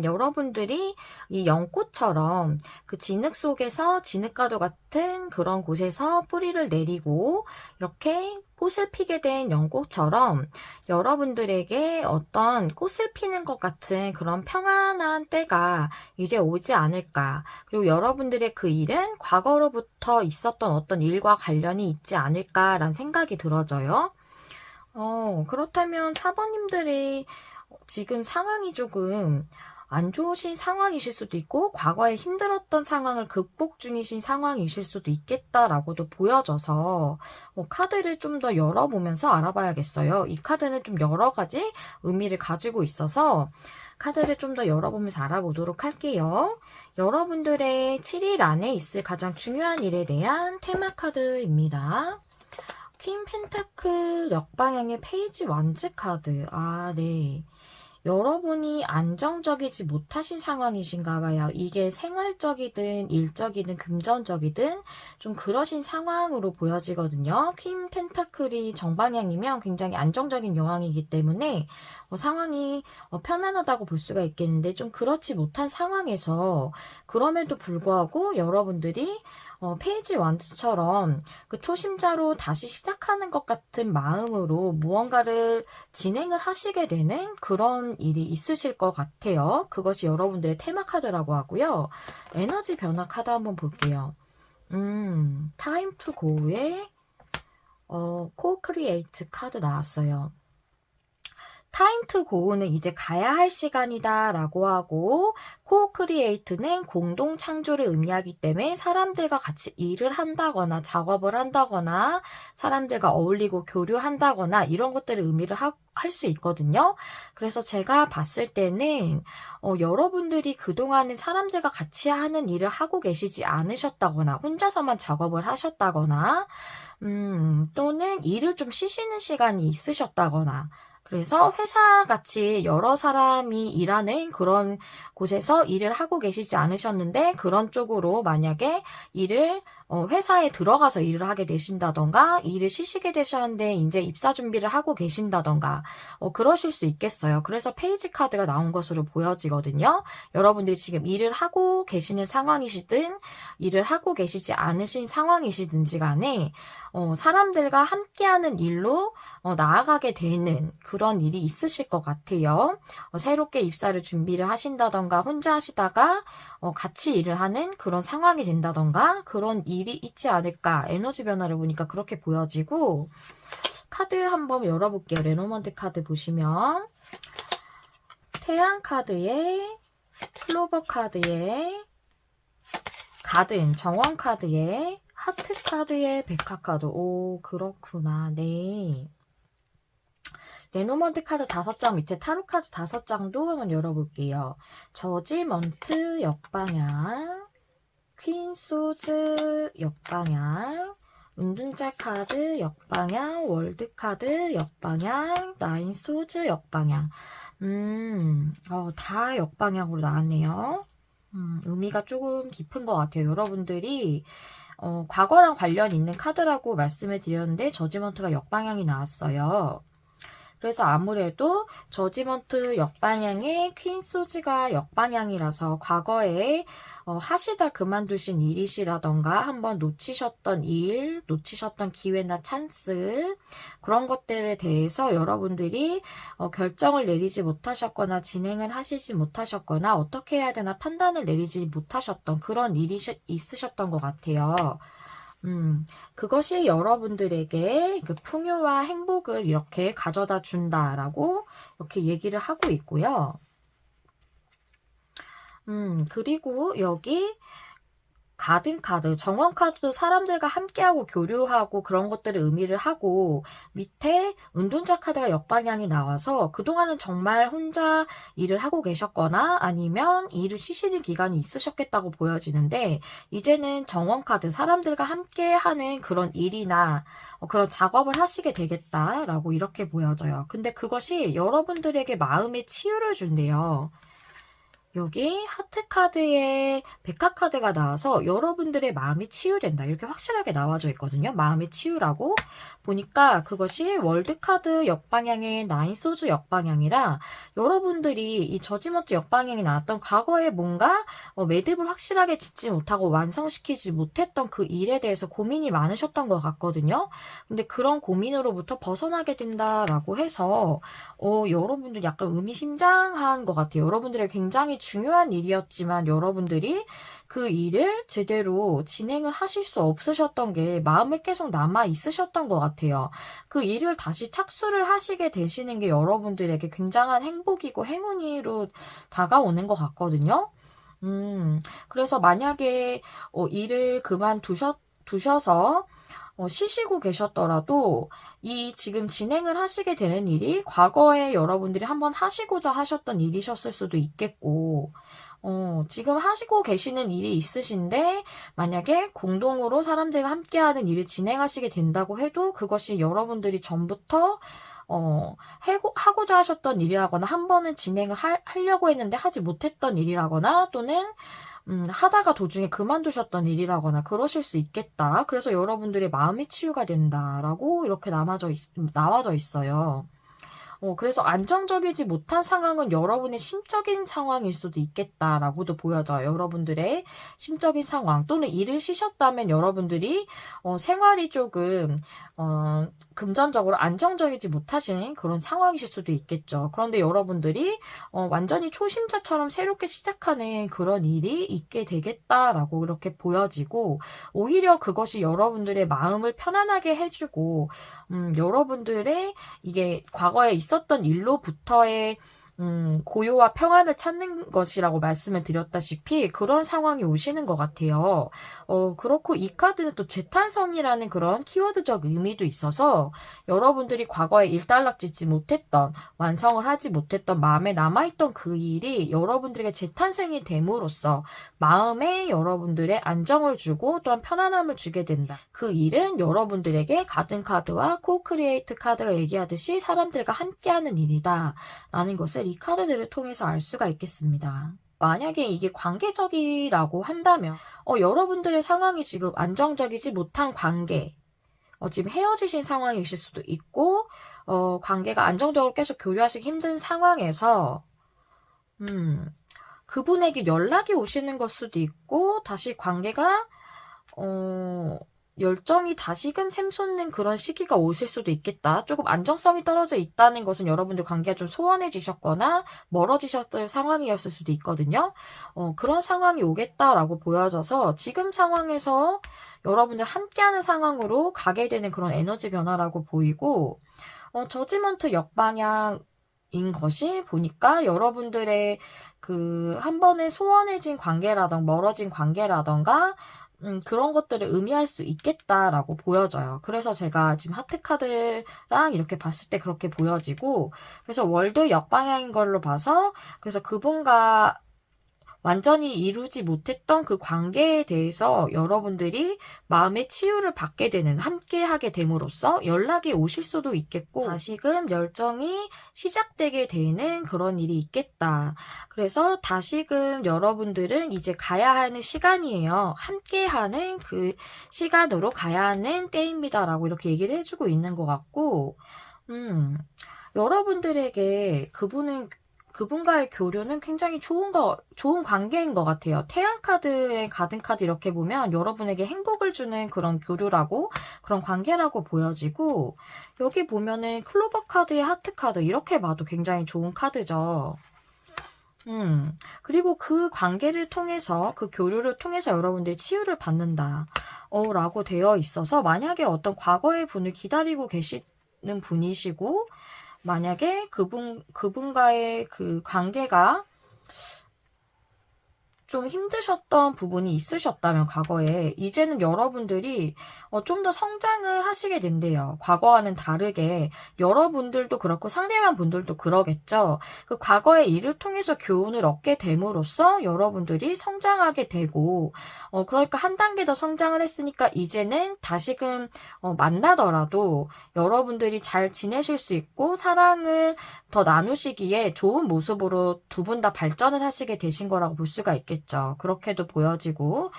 여러분들이 이 연꽃처럼 그 진흙 속에서 진흙가루 같은 그런 곳에서 뿌리를 내리고 이렇게 꽃을 피게 된 연꽃처럼 여러분들에게 어떤 꽃을 피는 것 같은 그런 평안한 때가 이제 오지 않을까. 그리고 여러분들의 그 일은 과거로부터 있었던 어떤 일과 관련이 있지 않을까라는 생각이 들어져요. 그렇다면 사번님들의 지금 상황이 조금 안 좋으신 상황이실 수도 있고 과거에 힘들었던 상황을 극복 중이신 상황이실 수도 있겠다라고도 보여져서 카드를 좀 더 열어보면서 알아봐야겠어요. 이 카드는 좀 여러 가지 의미를 가지고 있어서 카드를 좀 더 열어보면서 알아보도록 할게요. 여러분들의 7일 안에 있을 가장 중요한 일에 대한 테마 카드입니다. 퀸 펜타클 역방향의 페이지 완즈 카드. 네. 여러분이 안정적이지 못하신 상황이신가 봐요. 이게 생활적이든 일적이든 금전적이든 좀 그러신 상황으로 보여지거든요. 퀸 펜타클이 정방향이면 굉장히 안정적인 여왕이기 때문에 상황이 편안하다고 볼 수가 있겠는데 좀 그렇지 못한 상황에서 그럼에도 불구하고 여러분들이 페이지 완즈처럼 그 초심자로 다시 시작하는 것 같은 마음으로 무언가를 진행을 하시게 되는 그런 일이 있으실 것 같아요. 그것이 여러분들의 테마 카드라고 하고요. 에너지 변화 카드 한번 볼게요. 타임 투 고의 co-create 카드 나왔어요. 타임 투 고는 이제 가야 할 시간이다 라고 하고 코크리에이트는 공동 창조를 의미하기 때문에 사람들과 같이 일을 한다거나 작업을 한다거나 사람들과 어울리고 교류한다거나 이런 것들을 의미를 할 수 있거든요. 그래서 제가 봤을 때는 여러분들이 그동안은 사람들과 같이 하는 일을 하고 계시지 않으셨다거나 혼자서만 작업을 하셨다거나 또는 일을 좀 쉬시는 시간이 있으셨다거나 그래서 회사같이 여러 사람이 일하는 그런 곳에서 일을 하고 계시지 않으셨는데 그런 쪽으로 만약에 일을 회사에 들어가서 일을 하게 되신다던가 일을 쉬시게 되셨는데 이제 입사 준비를 하고 계신다던가 그러실 수 있겠어요. 그래서 페이지 카드가 나온 것으로 보여지거든요. 여러분들이 지금 일을 하고 계시는 상황이시든 일을 하고 계시지 않으신 상황이시든지 간에 사람들과 함께하는 일로 나아가게 되는 그런 일이 있으실 것 같아요. 새롭게 입사를 준비를 하신다던가 혼자 하시다가 같이 일을 하는 그런 상황이 된다던가 그런 일이 있지 않을까. 에너지 변화를 보니까 그렇게 보여지고 카드 한번 열어볼게요. 레노먼트 카드 보시면 태양 카드에 클로버 카드에 가든 정원 카드에 하트 카드에 백화 카드. 오, 그렇구나. 네. 레노먼트 카드 5장 밑에 타로 카드 5장도 한번 열어볼게요. 저지먼트 역방향, 퀸 소즈 역방향, 은둔자 카드 역방향, 월드 카드 역방향, 나인 소즈 역방향. 다 역방향으로 나왔네요. 의미가 조금 깊은 것 같아요. 여러분들이 과거랑 관련 있는 카드라고 말씀을 드렸는데 저지먼트가 역방향이 나왔어요. 그래서 아무래도 저지먼트 역방향에 퀸 소지가 역방향이라서 과거에 하시다 그만두신 일이시라던가 한번 놓치셨던 일, 놓치셨던 기회나 찬스 그런 것들에 대해서 여러분들이 결정을 내리지 못하셨거나 진행을 하시지 못하셨거나 어떻게 해야 되나 판단을 내리지 못하셨던 그런 일이 있으셨던 것 같아요. 그것이 여러분들에게 그 풍요와 행복을 이렇게 가져다 준다라고 이렇게 얘기를 하고 있고요. 그리고 여기 가든 카드, 정원 카드도 사람들과 함께하고 교류하고 그런 것들을 의미를 하고 밑에 은둔자 카드가 역방향이 나와서 그동안은 정말 혼자 일을 하고 계셨거나 아니면 일을 쉬시는 기간이 있으셨겠다고 보여지는데 이제는 정원 카드, 사람들과 함께하는 그런 일이나 그런 작업을 하시게 되겠다라고 이렇게 보여져요. 근데 그것이 여러분들에게 마음의 치유를 준대요. 여기 하트 카드에 백화 카드가 나와서 여러분들의 마음이 치유된다. 이렇게 확실하게 나와져 있거든요. 마음의 치유라고. 보니까 그것이 월드 카드 역방향의 나인 소즈 역방향이라 여러분들이 이 저지먼트 역방향이 나왔던 과거에 뭔가 매듭을 확실하게 짓지 못하고 완성시키지 못했던 그 일에 대해서 고민이 많으셨던 것 같거든요. 근데 그런 고민으로부터 벗어나게 된다라고 해서 여러분들 약간 의미심장한 것 같아요. 여러분들의 굉장히 중요한 일이었지만 여러분들이 그 일을 제대로 진행을 하실 수 없으셨던 게 마음에 계속 남아 있으셨던 것 같아요. 그 일을 다시 착수를 하시게 되시는 게 여러분들에게 굉장한 행복이고 행운으로 다가오는 것 같거든요. 그래서 만약에 일을 두셔서 쉬시고 계셨더라도 이 지금 진행을 하시게 되는 일이 과거에 여러분들이 한번 하시고자 하셨던 일이셨을 수도 있겠고 지금 하시고 계시는 일이 있으신데 만약에 공동으로 사람들과 함께하는 일을 진행하시게 된다고 해도 그것이 여러분들이 전부터 하고자 하셨던 일이라거나 한 번은 진행을 하려고 했는데 하지 못했던 일이라거나 또는 하다가 도중에 그만두셨던 일이라거나 그러실 수 있겠다. 그래서 여러분들의 마음이 치유가 된다라고 이렇게 나와져 있어요. 그래서 안정적이지 못한 상황은 여러분의 심적인 상황일 수도 있겠다라고도 보여져요. 여러분들의 심적인 상황 또는 일을 쉬셨다면 여러분들이 생활이 조금 금전적으로 안정적이지 못하신 그런 상황이실 수도 있겠죠. 그런데 여러분들이 완전히 초심자처럼 새롭게 시작하는 그런 일이 있게 되겠다라고 이렇게 보여지고 오히려 그것이 여러분들의 마음을 편안하게 해주고 여러분들의 이게 과거에 있었던 일로부터의 고요와 평안을 찾는 것이라고 말씀을 드렸다시피 그런 상황이 오시는 것 같아요. 그렇고 이 카드는 또 재탄생이라는 그런 키워드적 의미도 있어서 여러분들이 과거에 일단락짓지 못했던, 완성을 하지 못했던 마음에 남아있던 그 일이 여러분들에게 재탄생이 됨으로써 마음에 여러분들의 안정을 주고 또한 편안함을 주게 된다. 그 일은 여러분들에게 가든카드와 코크리에이트 카드가 얘기하듯이 사람들과 함께하는 일이다 라는 것을 이 카드들을 통해서 알 수가 있겠습니다. 만약에 이게 관계적이라고 한다면 여러분들의 상황이 지금 안정적이지 못한 관계, 지금 헤어지신 상황이실 수도 있고 관계가 안정적으로 계속 교류하시기 힘든 상황에서 그분에게 연락이 오시는 걸 수도 있고 다시 관계가 열정이 다시금 샘솟는 그런 시기가 오실 수도 있겠다. 조금 안정성이 떨어져 있다는 것은 여러분들 관계가 좀 소원해지셨거나 멀어지셨을 상황이었을 수도 있거든요. 그런 상황이 오겠다라고 보여져서 지금 상황에서 여러분들 함께하는 상황으로 가게 되는 그런 에너지 변화라고 보이고 저지먼트 역방향인 것이 보니까 여러분들의 그 한 번에 소원해진 관계라던가 멀어진 관계라던가 그런 것들을 의미할 수 있겠다라고 보여져요. 그래서 제가 지금 하트카드랑 이렇게 봤을 때 그렇게 보여지고, 그래서 월드 역방향인 걸로 봐서, 그래서 그분과 완전히 이루지 못했던 그 관계에 대해서 여러분들이 마음의 치유를 받게 되는, 함께 하게 됨으로써 연락이 오실 수도 있겠고 다시금 열정이 시작되게 되는 그런 일이 있겠다. 그래서 다시금 여러분들은 이제 가야 하는 시간이에요. 함께 하는 그 시간으로 가야 하는 때입니다 라고 이렇게 얘기를 해주고 있는 것 같고 여러분들에게 그분과의 교류는 굉장히 좋은 관계인 것 같아요. 태양카드의 가든카드 이렇게 보면 여러분에게 행복을 주는 그런 교류라고, 그런 관계라고 보여지고, 여기 보면은 클로버카드의 하트카드 이렇게 봐도 굉장히 좋은 카드죠. 그리고 그 관계를 통해서, 그 교류를 통해서 여러분들이 치유를 받는다. 라고 되어 있어서, 만약에 어떤 과거의 분을 기다리고 계시는 분이시고, 만약에 그분과의 그 관계가 좀 힘드셨던 부분이 있으셨다면 과거에 이제는 여러분들이 좀 더 성장을 하시게 된대요. 과거와는 다르게 여러분들도 그렇고 상대방 분들도 그러겠죠. 그 과거의 일을 통해서 교훈을 얻게 됨으로써 여러분들이 성장하게 되고 그러니까 한 단계 더 성장을 했으니까 이제는 다시금 만나더라도 여러분들이 잘 지내실 수 있고 사랑을 더 나누시기에 좋은 모습으로 두 분 다 발전을 하시게 되신 거라고 볼 수가 있겠죠. 그렇게도 보여지고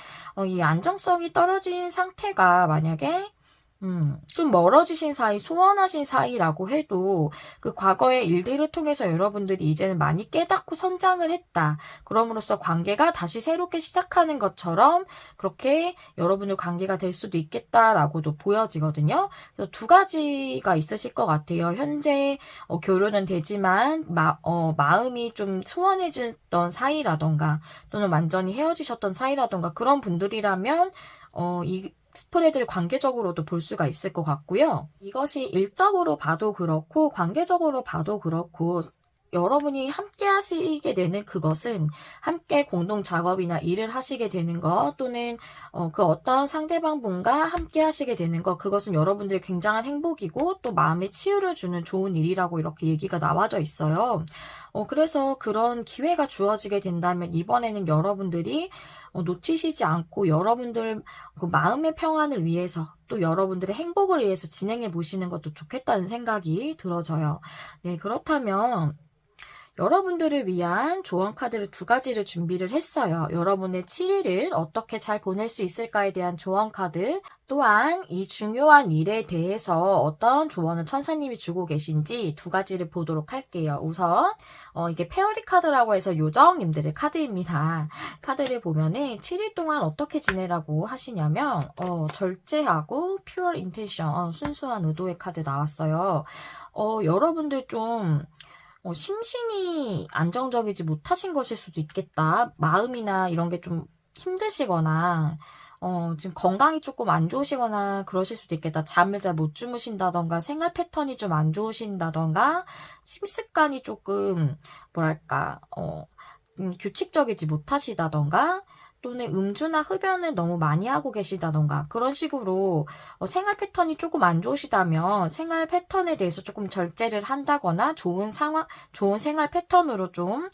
이 안정성이 떨어진 상태가 만약에 좀 멀어지신 사이, 소원하신 사이라고 해도 그 과거의 일들을 통해서 여러분들이 이제는 많이 깨닫고 성장을 했다. 그럼으로써 관계가 다시 새롭게 시작하는 것처럼 그렇게 여러분의 관계가 될 수도 있겠다라고도 보여지거든요. 그래서 두 가지가 있으실 것 같아요. 현재 교류는 되지만 마음이 좀 소원해졌던 사이라던가 또는 완전히 헤어지셨던 사이라던가 그런 분들이라면 이 스프레드를 관계적으로도 볼 수가 있을 것 같고요. 이것이 일적으로 봐도 그렇고 관계적으로 봐도 그렇고 여러분이 함께 하시게 되는 그것은 함께 공동 작업이나 일을 하시게 되는 것 또는 그 어떤 상대방 분과 함께 하시게 되는 것 그것은 여러분들의 굉장한 행복이고 또 마음의 치유를 주는 좋은 일이라고 이렇게 얘기가 나와져 있어요. 그래서 그런 기회가 주어지게 된다면 이번에는 여러분들이 놓치시지 않고 여러분들 그 마음의 평안을 위해서 또 여러분들의 행복을 위해서 진행해 보시는 것도 좋겠다는 생각이 들어져요. 네, 그렇다면 여러분들을 위한 조언 카드를 두 가지를 준비를 했어요. 여러분의 7일을 어떻게 잘 보낼 수 있을까에 대한 조언 카드, 또한 이 중요한 일에 대해서 어떤 조언을 천사님이 주고 계신지 두 가지를 보도록 할게요. 우선 이게 페어리 카드라고 해서 요정님들의 카드입니다. 카드를 보면은 7일 동안 어떻게 지내라고 하시냐면 절제하고 퓨어 인텐션, 순수한 의도의 카드 나왔어요. 여러분들 좀 심신이 안정적이지 못하신 것일 수도 있겠다. 마음이나 이런 게 좀 힘드시거나 지금 건강이 조금 안 좋으시거나 그러실 수도 있겠다. 잠을 잘 못 주무신다던가 생활 패턴이 좀 안 좋으신다던가 식습관이 조금 뭐랄까 규칙적이지 못하시다던가 또는 음주나 흡연을 너무 많이 하고 계시다던가 그런 식으로 생활 패턴이 조금 안 좋으시다면 생활 패턴에 대해서 조금 절제를 한다거나 좋은 생활 패턴으로 좀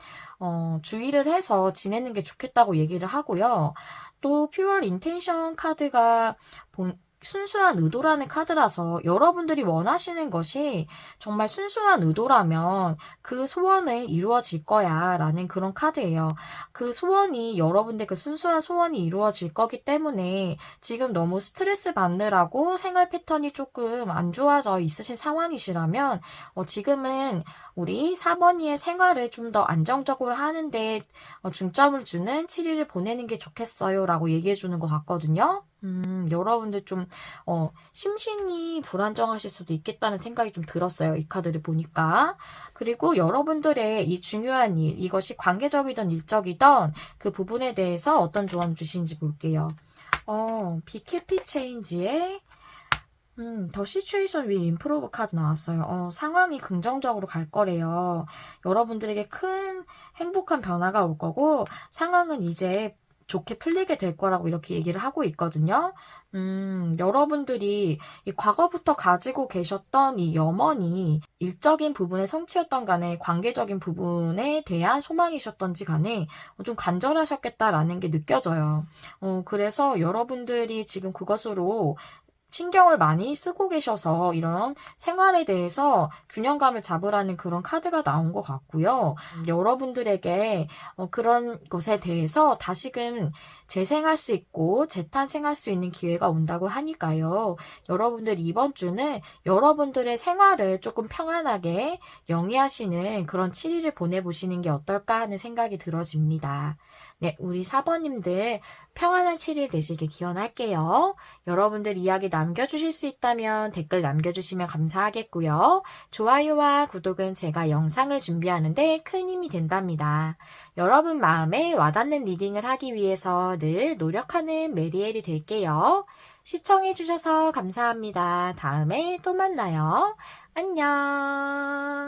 주의를 해서 지내는 게 좋겠다고 얘기를 하고요. 또 퓨얼 인텐션 카드가 순수한 의도라는 카드라서 여러분들이 원하시는 것이 정말 순수한 의도라면 그 소원은 이루어질 거야 라는 그런 카드예요. 그 소원이 여러분들 그 순수한 소원이 이루어질 거기 때문에 지금 너무 스트레스 받느라고 생활 패턴이 조금 안 좋아져 있으신 상황이시라면 지금은 우리 4번이의 생활을 좀 더 안정적으로 하는데 중점을 주는 7일을 보내는 게 좋겠어요 라고 얘기해 주는 것 같거든요. 여러분들 좀, 심신이 불안정하실 수도 있겠다는 생각이 좀 들었어요. 이 카드를 보니까. 그리고 여러분들의 이 중요한 일, 이것이 관계적이든 일적이든 그 부분에 대해서 어떤 조언을 주시는지 볼게요. 비캐피 체인지에 더 시츄에이션 윌 임프로브 카드 나왔어요. 상황이 긍정적으로 갈 거래요. 여러분들에게 큰 행복한 변화가 올 거고, 상황은 이제 좋게 풀리게 될 거라고 이렇게 얘기를 하고 있거든요. 여러분들이 이 과거부터 가지고 계셨던 이 염원이 일적인 부분의 성취였던 간에 관계적인 부분에 대한 소망이셨던지 간에 좀 간절하셨겠다라는 게 느껴져요. 그래서 여러분들이 지금 그것으로 신경을 많이 쓰고 계셔서 이런 생활에 대해서 균형감을 잡으라는 그런 카드가 나온 것 같고요. 여러분들에게 그런 것에 대해서 다시금 재생할 수 있고 재탄생할 수 있는 기회가 온다고 하니까요. 여러분들 이번 주는 여러분들의 생활을 조금 평안하게 영위하시는 그런 7일을 보내보시는 게 어떨까 하는 생각이 들어집니다. 네, 우리 4번님들 평안한 7일 되시길 기원할게요. 여러분들 이야기 남겨주실 수 있다면 댓글 남겨주시면 감사하겠고요. 좋아요와 구독은 제가 영상을 준비하는데 큰 힘이 된답니다. 여러분 마음에 와닿는 리딩을 하기 위해서 늘 노력하는 메리엘이 될게요. 시청해주셔서 감사합니다. 다음에 또 만나요. 안녕.